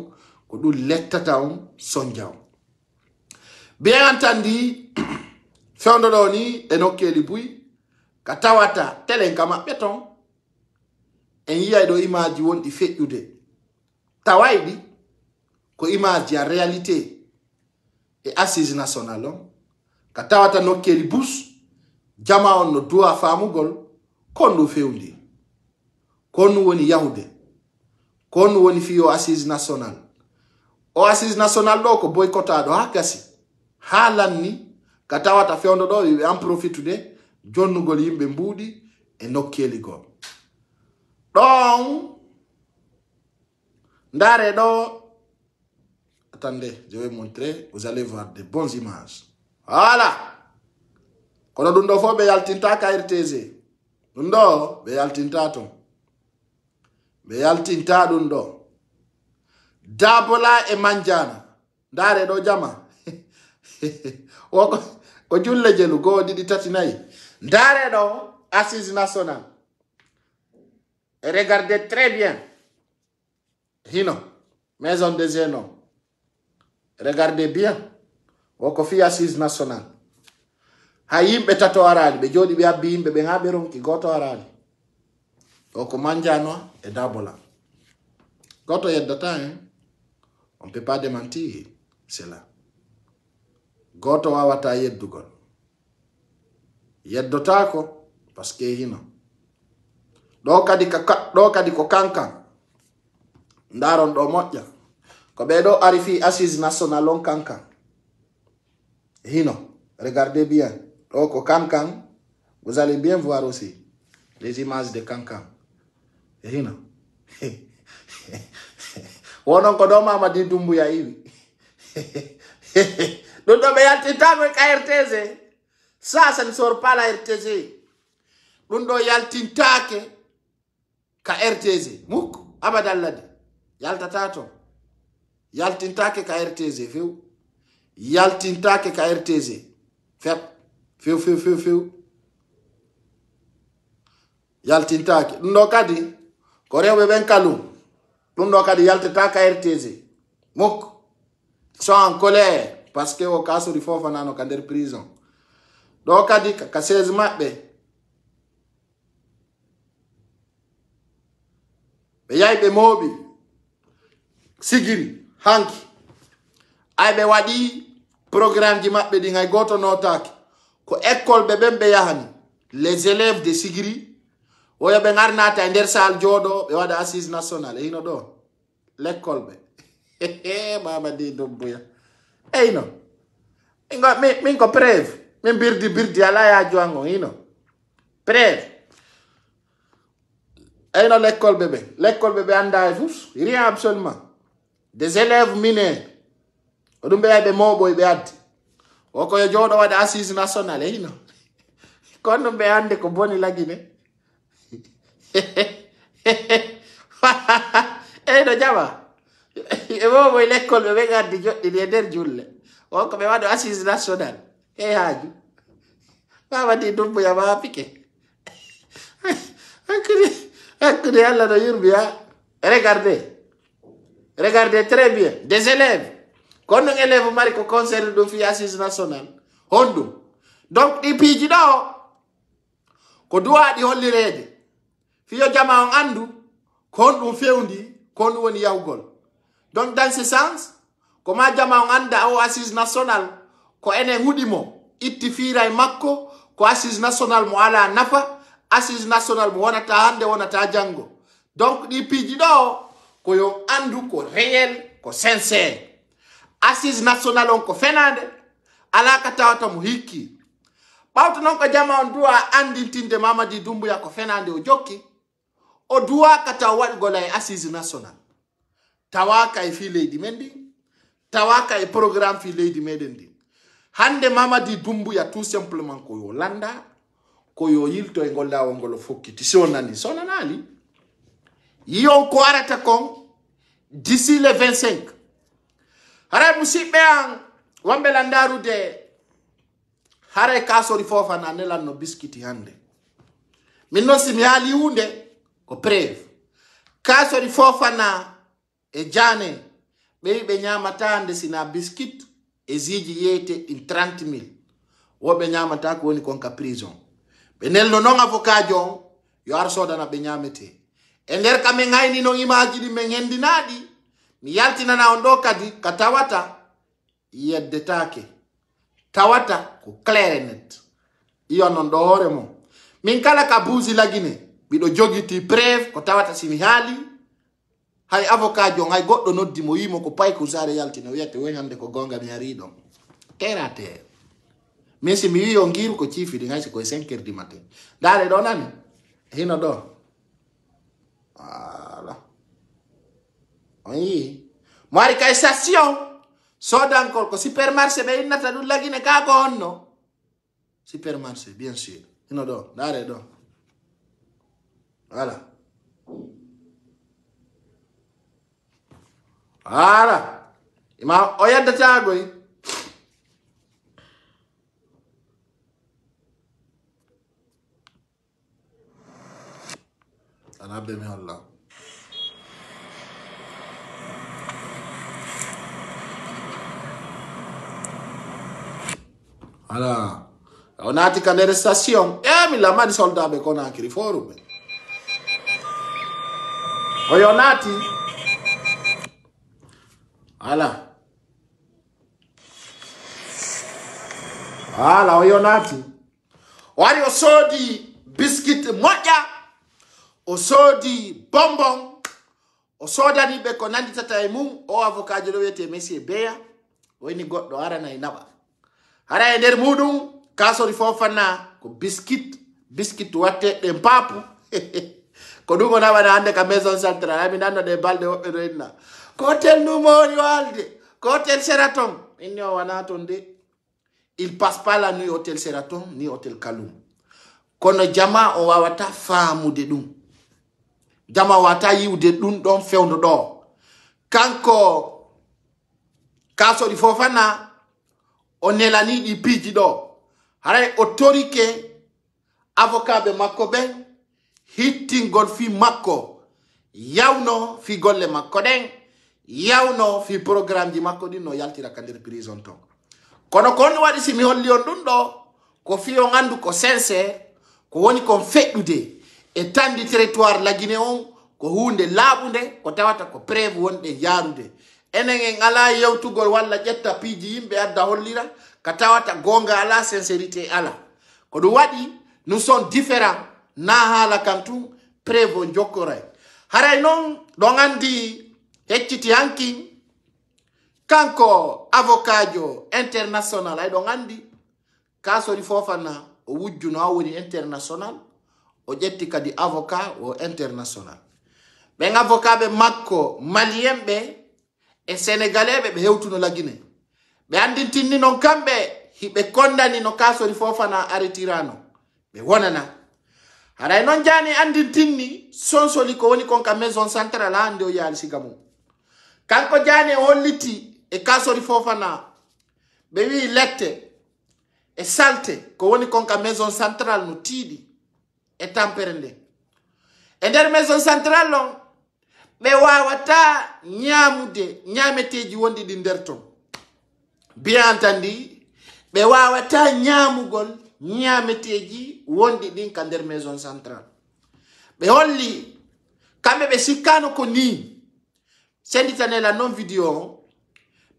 ko ɗum lettata on soñja on bien entendi fewndo ɗo ni e nokkeli buy ka tawata telen ka maɓɓe ton en yiyay ɗo image wonɗi feƴƴude tawayɗi ko image ya réalité e assise national on ka tawata nokkeli bus jama on no duwa famugol kon ɗum fewndi kon ɗum woni yahude kon ɗum woni fiyo assise national o assise national ɗo ko boycottaɗo ha gasi ha lanni ka tawata fewndo ɗo wiɓe en profitude jonnugol yimɓe mbuuɗi e nokkeli goo ɗon ndare ɗo attendez je vais montrer vous allez voir de bonnes images voilà kono ɗum ɗo fof ɓe yaltinta ka RTG ɗum ɗo ɓe yaltinta ton ɓe yaltinta ɗum ɗo Dabola e Manjana ndare ɗo jama ko julle jelu goo ɗiɗi tati nayi ndare ɗo assise national et regardez très bien hino maison des aînés regardez bien woko fi assise national ha yimɓe tato arali ɓe jooɗi ɓe abbi yimɓe ɓe ha ɓe ronki goto arali o ko Manjano e Dabola goto yeddata hein on peut pas démentir cela goto wawata yeddugol yeddotako parce que hino ɗo kadi ko kankan ndaron ɗo moƴƴa ko ɓeɗo ari fi assise national on kankan hino regardez bien ɗo ko kankan vous allez bien voir aussi les images de kankan hino wonon ko ɗo Mamadi Doumbouya iwi ɗum ɗo ɓe yaltintama ka RTG ça ne sort pas la RTG ɗum ɗo yaltintake ka RTG mukk abadallade yaltata ton yaltintake ka RTG few yaltintake ka RTG fep few yaltintake ɗum ɗo kadi ko rewɓe ɓen kalum ɗum ɗo kadi yaltata ka RTG mukk sont en colère parce que o kasori Fofanano ka nder prison ɗo kadi ka 16 maɓɓe ɓe yahi ɓe mooɓi sigiri hanki ay ɓe waɗi programme ji maɓɓe ɗin hay goto notaki ko école ɓe ɓen ɓe yahani les élèves de sigiri oyo ɓe garnata e nder sal jooɗo ɓe waɗa assise national e hino ɗo l'école ɓe Mamadi Doumbouya eyno min ko preuve min birdi ala ya joango hino preuve eyno l'école ɓe anda e tous rien absolument des élèves mineurs o ɗum ɓe yahi ɓe mooɓoy ɓe addi o koyo jooɗo waɗa assise national e hino kon ɗum ɓe ande ko boni lagine eyno jama e mooɓoy l'école ɓe gaddi joɗɗini e nder julle o ko ɓe waɗo assise national e haaju Mamadi Doumbouya ma pike hakkude Allah no yurbi ha regardez très bien des élèves kon ɗum élève mari ko concerne ɗum fi assise national honɗum donc ɗi piiji ɗo ko duwaɗi hollirede fiyo jama on andu kon ɗum fewndi kon ɗum woni yahugol donc dans ce sens koma jama on anda o assise national ko enen hudimo itti firay makko ko assise national mo ala nafa assise national mo wonata hande wonata jango donc di piji do ko yo andu ko réel ko sincère assise national on ko fenade ala ka tawata mo hikki bawto non ko jama on duwa andintinde Mamadi Doumbouya ko fenande o jokki o duwa ka taw wadi golay assise national tawaka e fi leydi mendi tawaka e programme fi leydi meden di hande Mamadi Doumbouya tout simplement ko yo landa ko yo yilto e golla o ngolo fokkiti sonani sonanali yon ko arata kon d'ici le 25 hare musibbe an wambe landaru de hare kasori Fofana nelanno biskiti hande minno simi hali hunde ko preuve kasori Fofana e jane be nyamata hande sina biskit e ziji yete in 30,000 wobe nyamata ko woni kon ka prison be nelno non avocat jon yo ar sodana be nyamete e nder kame ngayni no imaji di men hendinadi mi yaltina na ondo kadi katawata yeddetake tawata ko clair net iyo non do hore mo min kala ka buzi lagine bido jogiti preuve ko tawata simi hali hay avocat jon hay goddo noddi mo yimo ko pay ko sare yaltina wiyete woni hande ko gonga mi ari don terate mesi mi wiyo ngiru ko chifi di ngasi ko 5h du matin dare do nani hino do voilà oui mari ka station soda encore ko supermarché be innata dum lagine ka ko honno supermarché bien sûr hino do dare do voilà voilà ima oyaddata goy Anabe mi Allah. Ala. Onati kanere station. Mi la mani soldat be kona kiri forum. Oyonati. Ala. Ala oyonati. Wari osodi biscuit moja. Osodi bonbon osodani be ko nandi tata e mum o avocat jo wete monsieur Beya woni goddo arana e naba ara e der mudum kasori Fofana ko biscuit watte de papu ko dugo naba na hande ka maison centrale ami nanno de balde wobbe do enna ko hotel numoni walde ko hotel Sheraton inni o wana ton de il passe pas la nuit hotel Sheraton ni hotel Kaloum kono jama o wawata faamude dum jama wata yiwde dum don fewndo do kanko kasori Fofana onelani di piji do hare autorité avocat be makko ben hittingol fi makko yawno fi golle makko den yawno fi programme di makko din no yaltira kandir prison to kono kon wadi simi holli on dum do ko fi on andu ko sincère ko woni kon feddude e tandi territoire la Guinée on ko hunde labunde ko tawata ko preuve wonde yarude enen en ala yewtugol walla jetta piji yimbe adda hollira ka tawata gonga ala sincérité ala ko do wadi nous sommes différents na hala kantu preuve jokkore haray non do ngandi hecciti hanki kanko avocat jo international ay do ngandi kasori Fofana o wujjuno awoni international o jetti kadi avocat o international ben avocat be makko malien be e sénégalais be hewtuno la Guinée be andintinni non kambe hibe kondani no kasori Fofana aritirano be wonana haray non jani andintinni sonsoli ko woni kon ka maison centrale hande o yali sigamu kanko jani holliti e kasori Fofana be wi lette e salte ko woni kon ka maison centrale no tiidi e tampere nde e nder maison centrale on be wawata nyamude nyameteji wondi di nder ton bien entendu be wawata nyamugol nyameteji wondi din ka nder maison centrale be holli kambe be sikano ko ni senditanela non video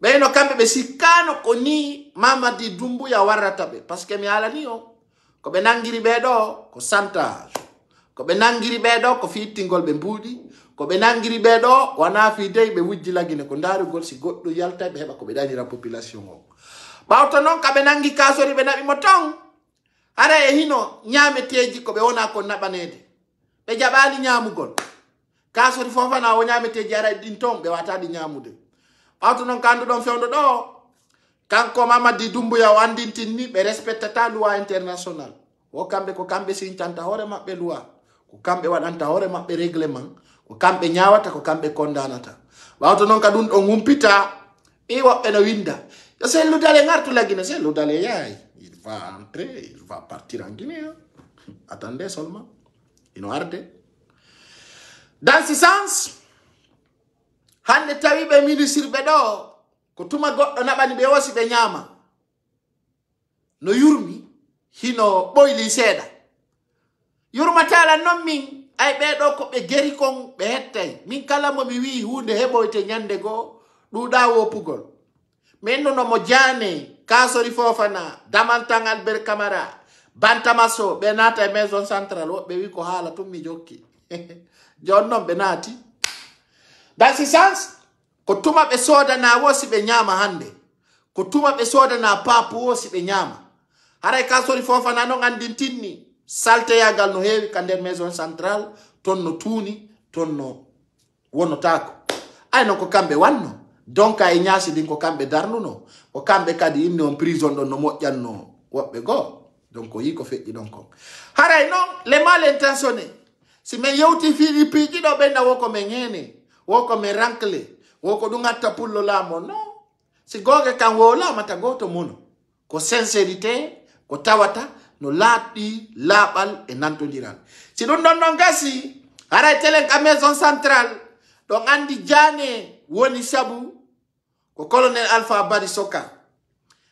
be no kambe be sikano ko ni Mamadi Doumbouya warata be parce que mi ala ni o ko be nangiri be do ko santage ko be nangiri be do ko fitingol be mbudi ko be nangiri be do wana fi dey be wujji lagine ko ndarugol si goddo yalta be heba ko be danira population o bawto non ka be nangi kasori be nabi motong ara e hino nyameteji ko be wona ko nabanede be jabali nyamugol kasori fofana o nyameteji ara din tom be wata di nyamude bawto non kandu don fewdo do kanko Mamadi Doumbouya wandintinni be respectata loi international o kambe ko kambe sintanta hore mabbe loi ko kambe wadanta hore mabbe règlement ko kambe nyaawata ko kambe kondanata bawto non ka dun do ngumpita e wobbe no winda yo se Loudalé ngartu la Guinée c'est Loudalé yaay il va entrer il va partir en Guinée hein? Attendez seulement il no arde dans ce sens hande tawi be ministre be do ko tuma goddo nabani be wosi be nyama no yurmi hino boyli seeda yurmatala non min ay be do ko be geri kon be hettay min kala mo mi wi hunde heboyte nyande go duda wopugol men no mo jane Kassory Fofana Damantan Albert Camara Bantamaso be nata e maison centrale be wi ko hala tum mi jokki jonnon be nati dans ce sens ko tuma be soda na wosi be nyama hande ko tuma be soda na papu wosi be nyama haray Kassory Fofana no andintinni salte yagal no hewi kande maison centrale tonno tuni tonno wono tako ay non ko kambe wanno donc ay nyasi din ko kambe darnuno ko kambe kadi inni on prison don no mojjanno wobbe go donc ko yiko feji don ko haray non les mal intentionnés si men yewti Philippe ji do benda woko men hene woko men rankle woko du ngatta pullo lamo no si goge kan wo lamata goto muno ko sincérité ko tawata no laati labal e nantodiral si dun don gasi haray telen ka maison centrale don andi jane woni sabu ko colonel Alpha Bari Soka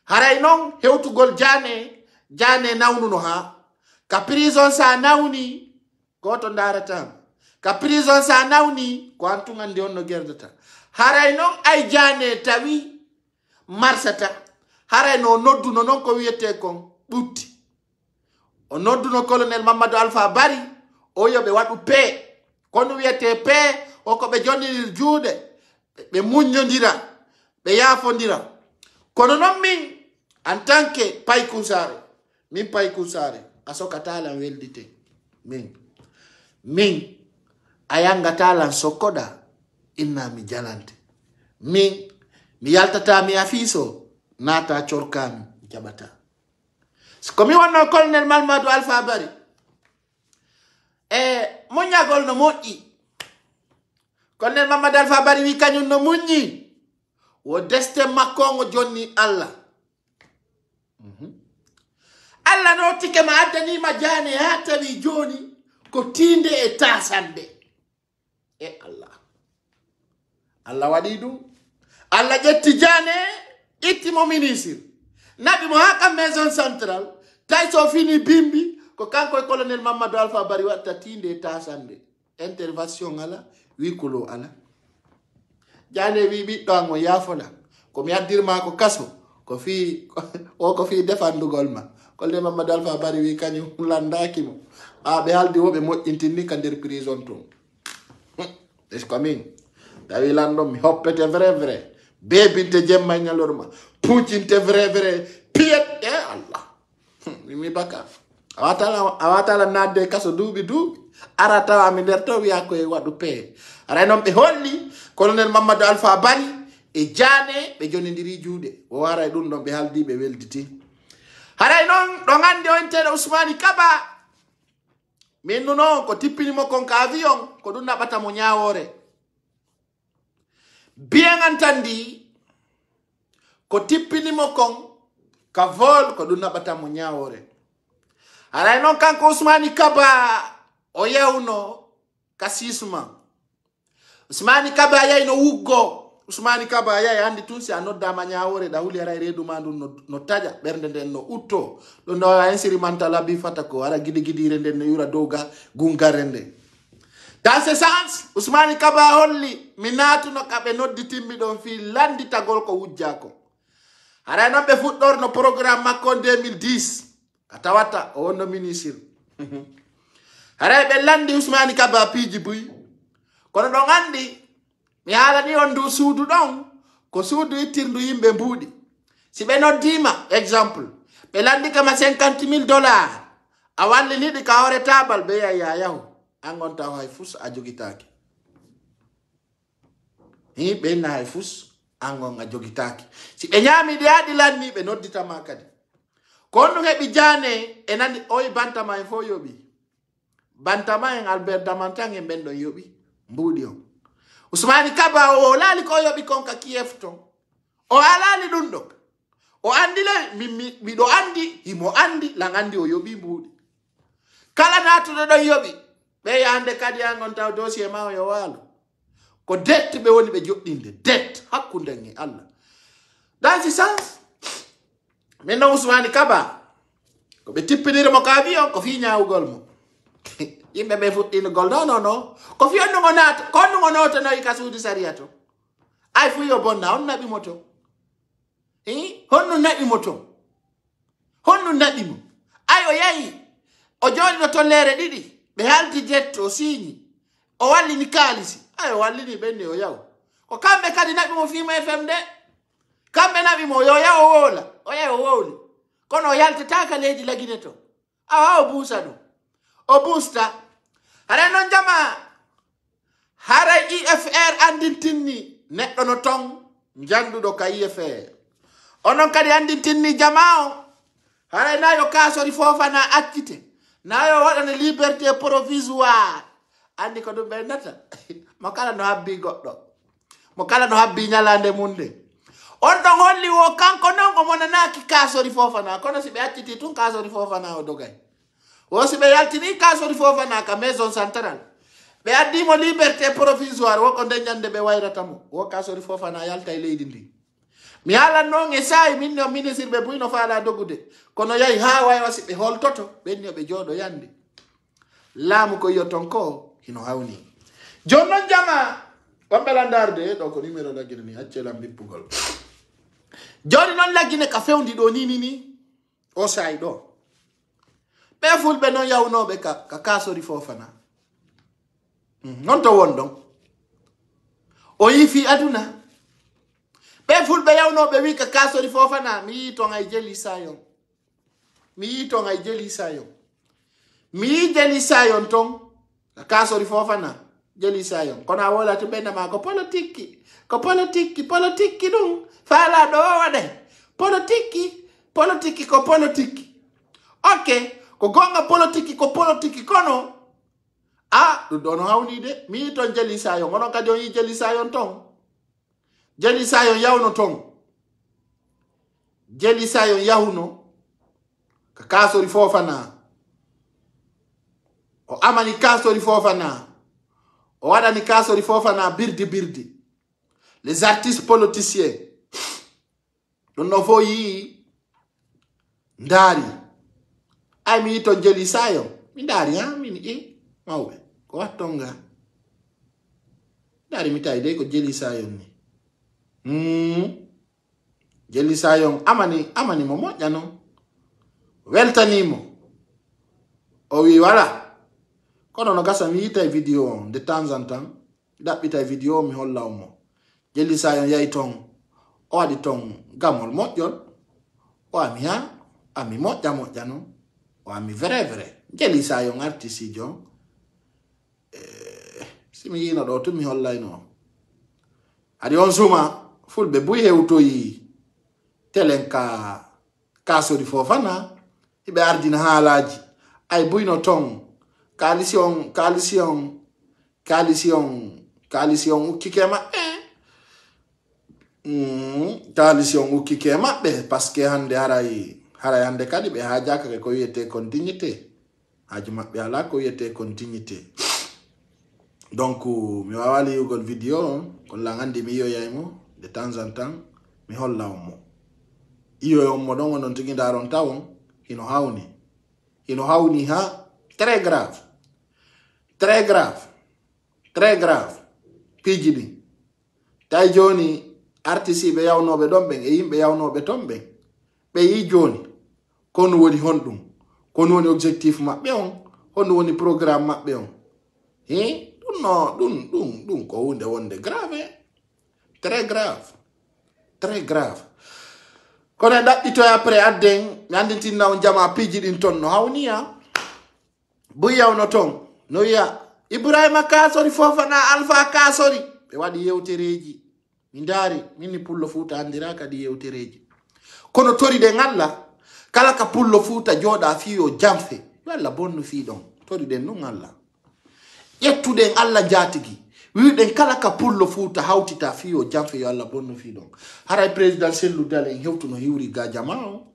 haray non hewtugol jane nawnuno ha ka prison sa nawni goto ndarata ka prison sa nawni ko antu ngandi on no gerdata haray non ay jane tawi marsata haray no nodduno non ko wiyete kon butti o nodduno colonel Mamadou Alpha Bari o yobe wadu pe kono wiyete pe o ko be jonnir juude be muññondira be yaafondira kono non min en tant que Paykou Sarr min Paykou Sarr asoka talan weldite min ayanga talan sokoda inna mi jalante min mi yaltata mi afiso nata chorkami jabata komi wonno colonel Mamadou Alpha Bari muñagol no moƴƴi colonel Mamadou Alpha Bari wi kañum no muññi wo deste makko ngo jonni Allah Allah no tike ma addanima jane ha tawi joni ko tinde e tasande e Allah waɗi ɗum Allah ƴetti jane ittimo ministre naɓi mo ha kam maison centrale tay so fini bimbi ko kanko e colonel Mamadou Alpha Bari watta tinde e tasande intervention ala wikulo ala jane wi ɓiɗɗo an o yafola ko mi addirma ko kaso ko fi defandugol ma colonel Mamadou Alpha Bari wi kañum landaki mo ɓe haldi woɓe moƴƴintinni ka nder prison ton es coming tawi landon mi hoppete vrai bebinte jemma ñalorma puccinte vrai piyet e Allah mi baka awatala nadde kaso duuɓi ara tawa mi nder to wiya koye waɗu pee aray noon ɓe holli colonel Mamadou Alpha Bari e jane ɓe jonidiri juuɗe o waray ɗum ɗon ɓe haldi ɓe welditi haray noon ɗo gandi o inteɗo Ousmani Kaba min nuno ko tippinimo kon ka avion ko ɗum naɓata mo ñawore biyegan tandi ko tippinimo kon ka vol ko ɗum naɓata mo ñawore haray noon kanko Ousmani Kaba o yewno ka sisma Ousmani Kaba yayi no wuggo Ousmani Kaba yayi andi tun si a noddama ñawore da huli aray reedu ma ɗum no taƴa ɓernde nden no utto ɗum no insérimantala bi fata ko ara giɗi giɗire nden no yura dowga gungare nde Dans ce sens, Ousmane Kaba holli minatu no kabe noddi timmi don fi landi tagol ko wujjako. Ara no be fuddor no programme makko 2010. Katawata o wonno ministre. Ara be landi Ousmane Kaba piji buy. Kono don andi mi hala ni on du suudu don ko suudu itirndu yimbe mbudi. Si be noddima exemple be landi kama $50,000 a walli lidi ka hore tabal be yayahu. Angon taw hay fus a jogitaki hi be na hay fus angon a jogitaki si be nyami di adi lanni be noddita makadi kono hebi jane e nandi oy bantama en fo yobi bantama en Albert Damantan en bendo yobi mbudi on Ousmane Kaba o lali ko yobi konka kiefto o alali dundo o andile mi do andi himo andi langandi o yobi mbudi kala natude do yobi be yande kadi angon taw dossier ma yo walo ko det be woni be joddinde det hakkunde ngi Allah dans ce sens maintenant Ousmane Kaba ko be tippinire mo ka biyo ko fi nyaawugol mo yimbe be futtino gol no ko fi onno ngonata ko onno ngonota no ikasudi sariato ay fu yo bonna on nabi moto honno nabi moto honno nabi mo ayo yayi o joni no tollere didi be halti jetto sini o walli ni kalisi ayo walli ni benne o yaw ko kambe kadi nabi mo fi mo FM de kambe nabi mo yo yaw wola o yaw woli kono yalti taka leji lagineto awa o busa do o busta hare non jama hare IFR andintinni neddo no tong jandudo ka IFR onon kadi andintinni jamao hare na yo kasori Fofana accite nayo wadane liberté provisoire andi ko dum be nata mo kala no habbi goddo mo kala no habbi nyalande munde on don holli wo kanko non ko monanaki kasori Fofana kono sibe acciti tun kasori Fofana o dogay o sibe yaltini kasori Fofana ka maison centrale be addi mo liberté provisoire wo ko denyande be wayrata mo wo kasori Fofana yalta e leydi ndi mi ala non e say minno ministre be buino faala dogude kono yayi ha way wasi be holtoto benno be jodo yande laamu ko yoton ko hino hawni jonnon jama bambelandarde do ko numéro lagine ni accelam bippugol joni non lagine ka fewndi do ni o say do be fulbe non yawnobe ka kasori Fofana non to wondon o yifi aduna be fulbe yawnobe wi ka kasori Fofana mi to ngay jeli sayon mi to ngay jeli sayon mi jeli sayon ton ka kasori Fofana jeli sayon kono wala to benna ma ko politique dum fala do wade politique ko politique okay ko gonga politique kono do dono hawni de mi to jeli sayon onon kadi on yi jeli sayon ton jeli sayon yawno ton jeli sayon yawno ka kasori Fofana o amani kasori Fofana o wadani kasori Fofana birdi les artistes politiciens don no fo yi ndari ay mi to jeli sayon mi ndari ha mini mawbe ko wattonga ndari mi tay de ko jeli sayon ni jeli sayon amani mo mojjano weltanimo o wi wala kono no gasa mi yita video de temps en temps dabbita video mi holla mo jeli sayon yayi ton o adi ton gamol mojjol o ami ha ami mojjano o ami vrai jeli sayon artiste jo simi yino do to mi hollayno adi on suma fulbe buy hewtoyi telenka kasori Fofana ibe ardina halaji ay buyno ton coalition ukikema coalition ukikema be parce que hande haray hande kadi be hajaka ko yete continuité haji mabbe ala ko yete continuité donc mi wawali yugol video ko la ngandi mi yoyaymo de temps en temps mi holla mo iyo mo don non tigi daron tawon hino hawni ha très grave Très grave. Pijini. Tay joni artiste be yawnobe don ben e yimbe yawnobe ton ben. Be yi joni. Kono woni hondum. Kono woni objectif mabbe on. Hono woni programme mabbe on. Dun ko hunde wonde grave. Très grave. Très grave. Kono dabbito après adden nandintinna on jama piji din ton no hawniya. Bu yawno ton no ya Ibrahima Kasori Fofana Alpha Kasori be wadi yewtereji mi ndari minni pullo futa andira kadi yewtereji kono tori de ngalla kala ka pullo futa joda fiyo jamfe walla bonno fi don tori de no ngalla yettude alla jatigi wiiden kala ka pullo futa hawtita fiyo jamfe yo alla bonno fi don haray president Sellu Dale hewtuno hiwri ga jamao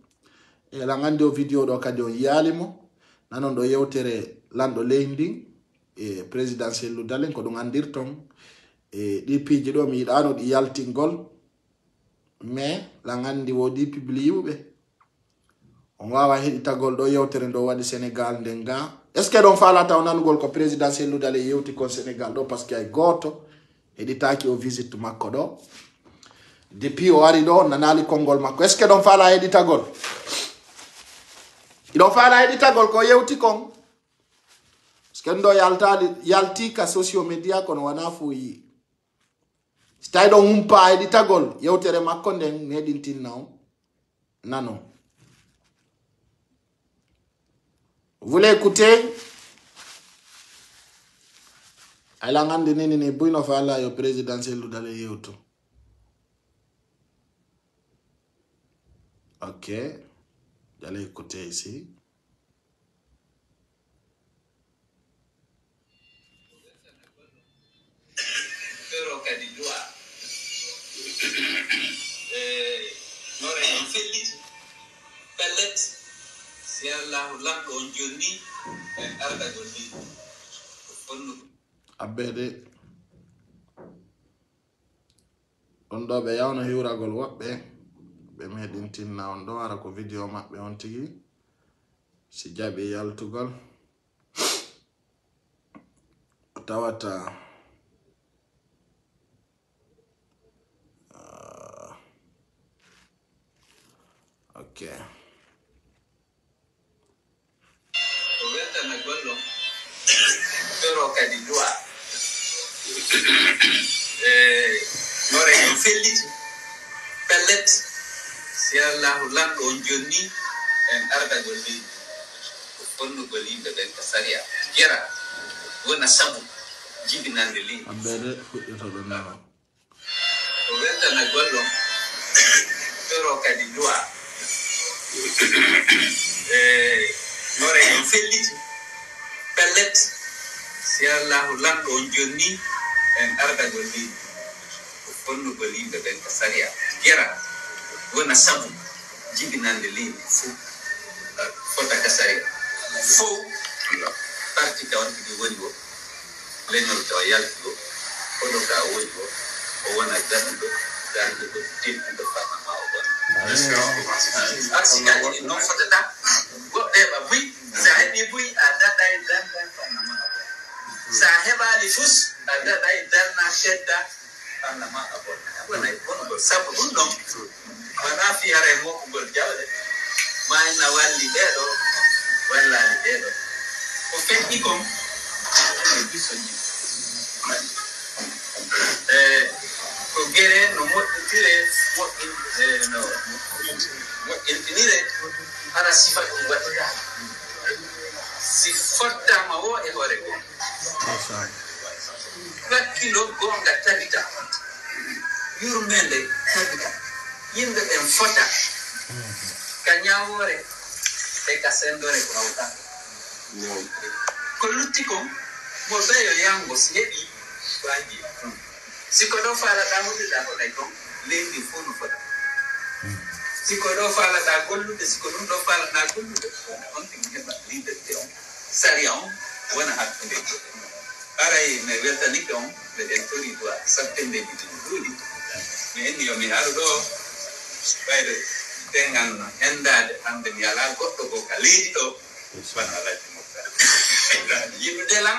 e la ngande o video do kadi on yalimo nanon do yewtere lando leyndi e president Sellu Dale ko dum andirton e di piji do mi yidano di yaltingol mais la ngandi wodi publiibe on wawa heditagol do yewtere do wadi Sénégal ndenga est ce que don falata on nangol ko president Sellu Dale yewti ko Sénégal do parce que ay goto heditaki o visit makko do depuis o ari do nanali kongol makko est ce que don fala heditagol idon fala heditagol ko yewti kon skendo yalti ka social media kono wana fuyi stay do umpa editagol yewtere makko den medintin naw nano. Vous voulez écouter? Ala ngande nini ne buino fala yo president Sellu Dale yewto. OK. Allez écouter ici. Abede on do be yawno hiwragol wobbe be medintinna on do ara ko video mabbe on tigi si jabi yaltugol tawata OK. Pero kadidua nore en felliti pellet si Allah lando on jonni en arda golli fonno golli be ben kasaria gera wona sabu jibinande li abere to do na o wenta na gollo pero kadidua nore en felliti pellet si Allah lando on jonni en arda golli fonno golli be ben kasaria gera wona sabu jibinande li fu fota kasaria fu parti ka on di woni go lenno to yalto ko do ka woni go o wona dando do tin do fa ma o bon asika ni non fota go e ba bui sa ni bui ada dai dan fa ma sa heba li fus ada dai dan na shedda fa ma abon abona ibon go sabu no mana fi hare mo ko gol jawde mai na walli dedo walla dedo o fetti kom bisogni ko gere no mo tire mo infinire ara sifa ko wadda sifota ma o e hore ko kilo gonga tabita yurmende tabita yimbe en fota kanyawore e kasendore ko auta ko lutiko mo beyo yango siedi bangi sikodo fala da mo da ko dai ko lendi fonu fota sikodo fala da gollu de sikodo do fala da gollu de on tin ke ba leader de on sarion wana hakkunde arai me welta nikon de entori do sattende bituli me ni yo mi harudo bayde dengan hendade ande mi ala goddo ko kalito bana la mo yimbe delam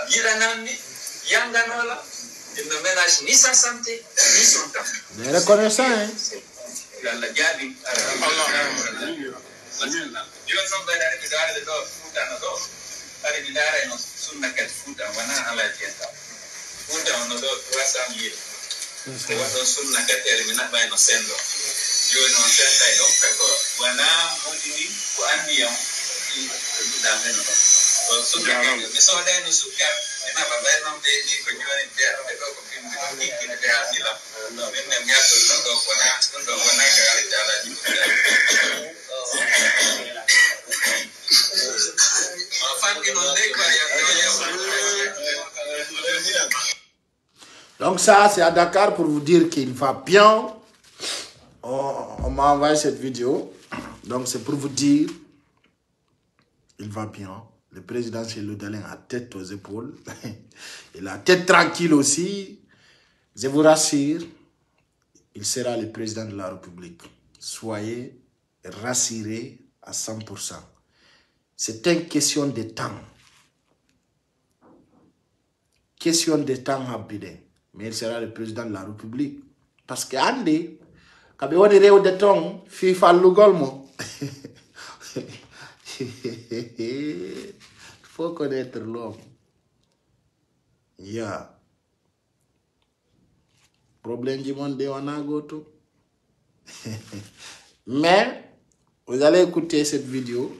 yiranamni Yanganola, il ne ménage ni sa santé, ni son temps. Mais reconnaissant, hein. Donc ça, c'est à Dakar pour vous dire qu'il va bien. On m'a envoyé cette vidéo. Donc c'est pour vous dire, il va bien. Le président Cellou Dalein a tête aux épaules. Il a tête tranquille aussi. Je vous rassure, il sera le président de la République. Soyez rassurés à 100%. C'est une question de temps. Question de temps rapide. Mais il sera le président de la République. Parce que Andy, quand on est au de temps, FIFA Lugolmo. Il faut connaître l'homme. Yeah. Problème du monde, on a goto. Mais, vous allez écouter cette vidéo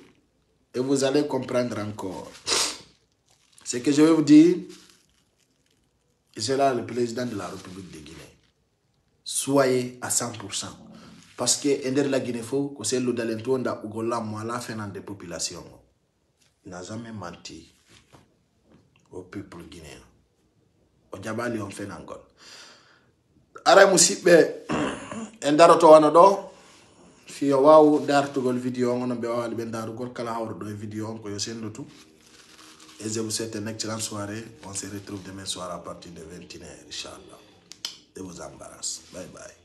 et vous allez comprendre encore. Ce que je vais vous dire, il sera le président de la République de Guinée. Soyez à 100%. Parce que Ender la Guinée, que c'est le Dalento da Ugola Moala Fénan des populations. Il n'a jamais menti au peuple guinéen. Au Djabali on fait n'angol. Ara musibe Endaro to wanodo. Fi wawu dartugol vidéo on be wawali ben darugol kala hawro do vidéo on ko yo sendotu. Et je vous souhaite une excellente soirée. On se retrouve demain soir à partir de 21h, Inch'Allah. Je vous embrasse. Bye bye.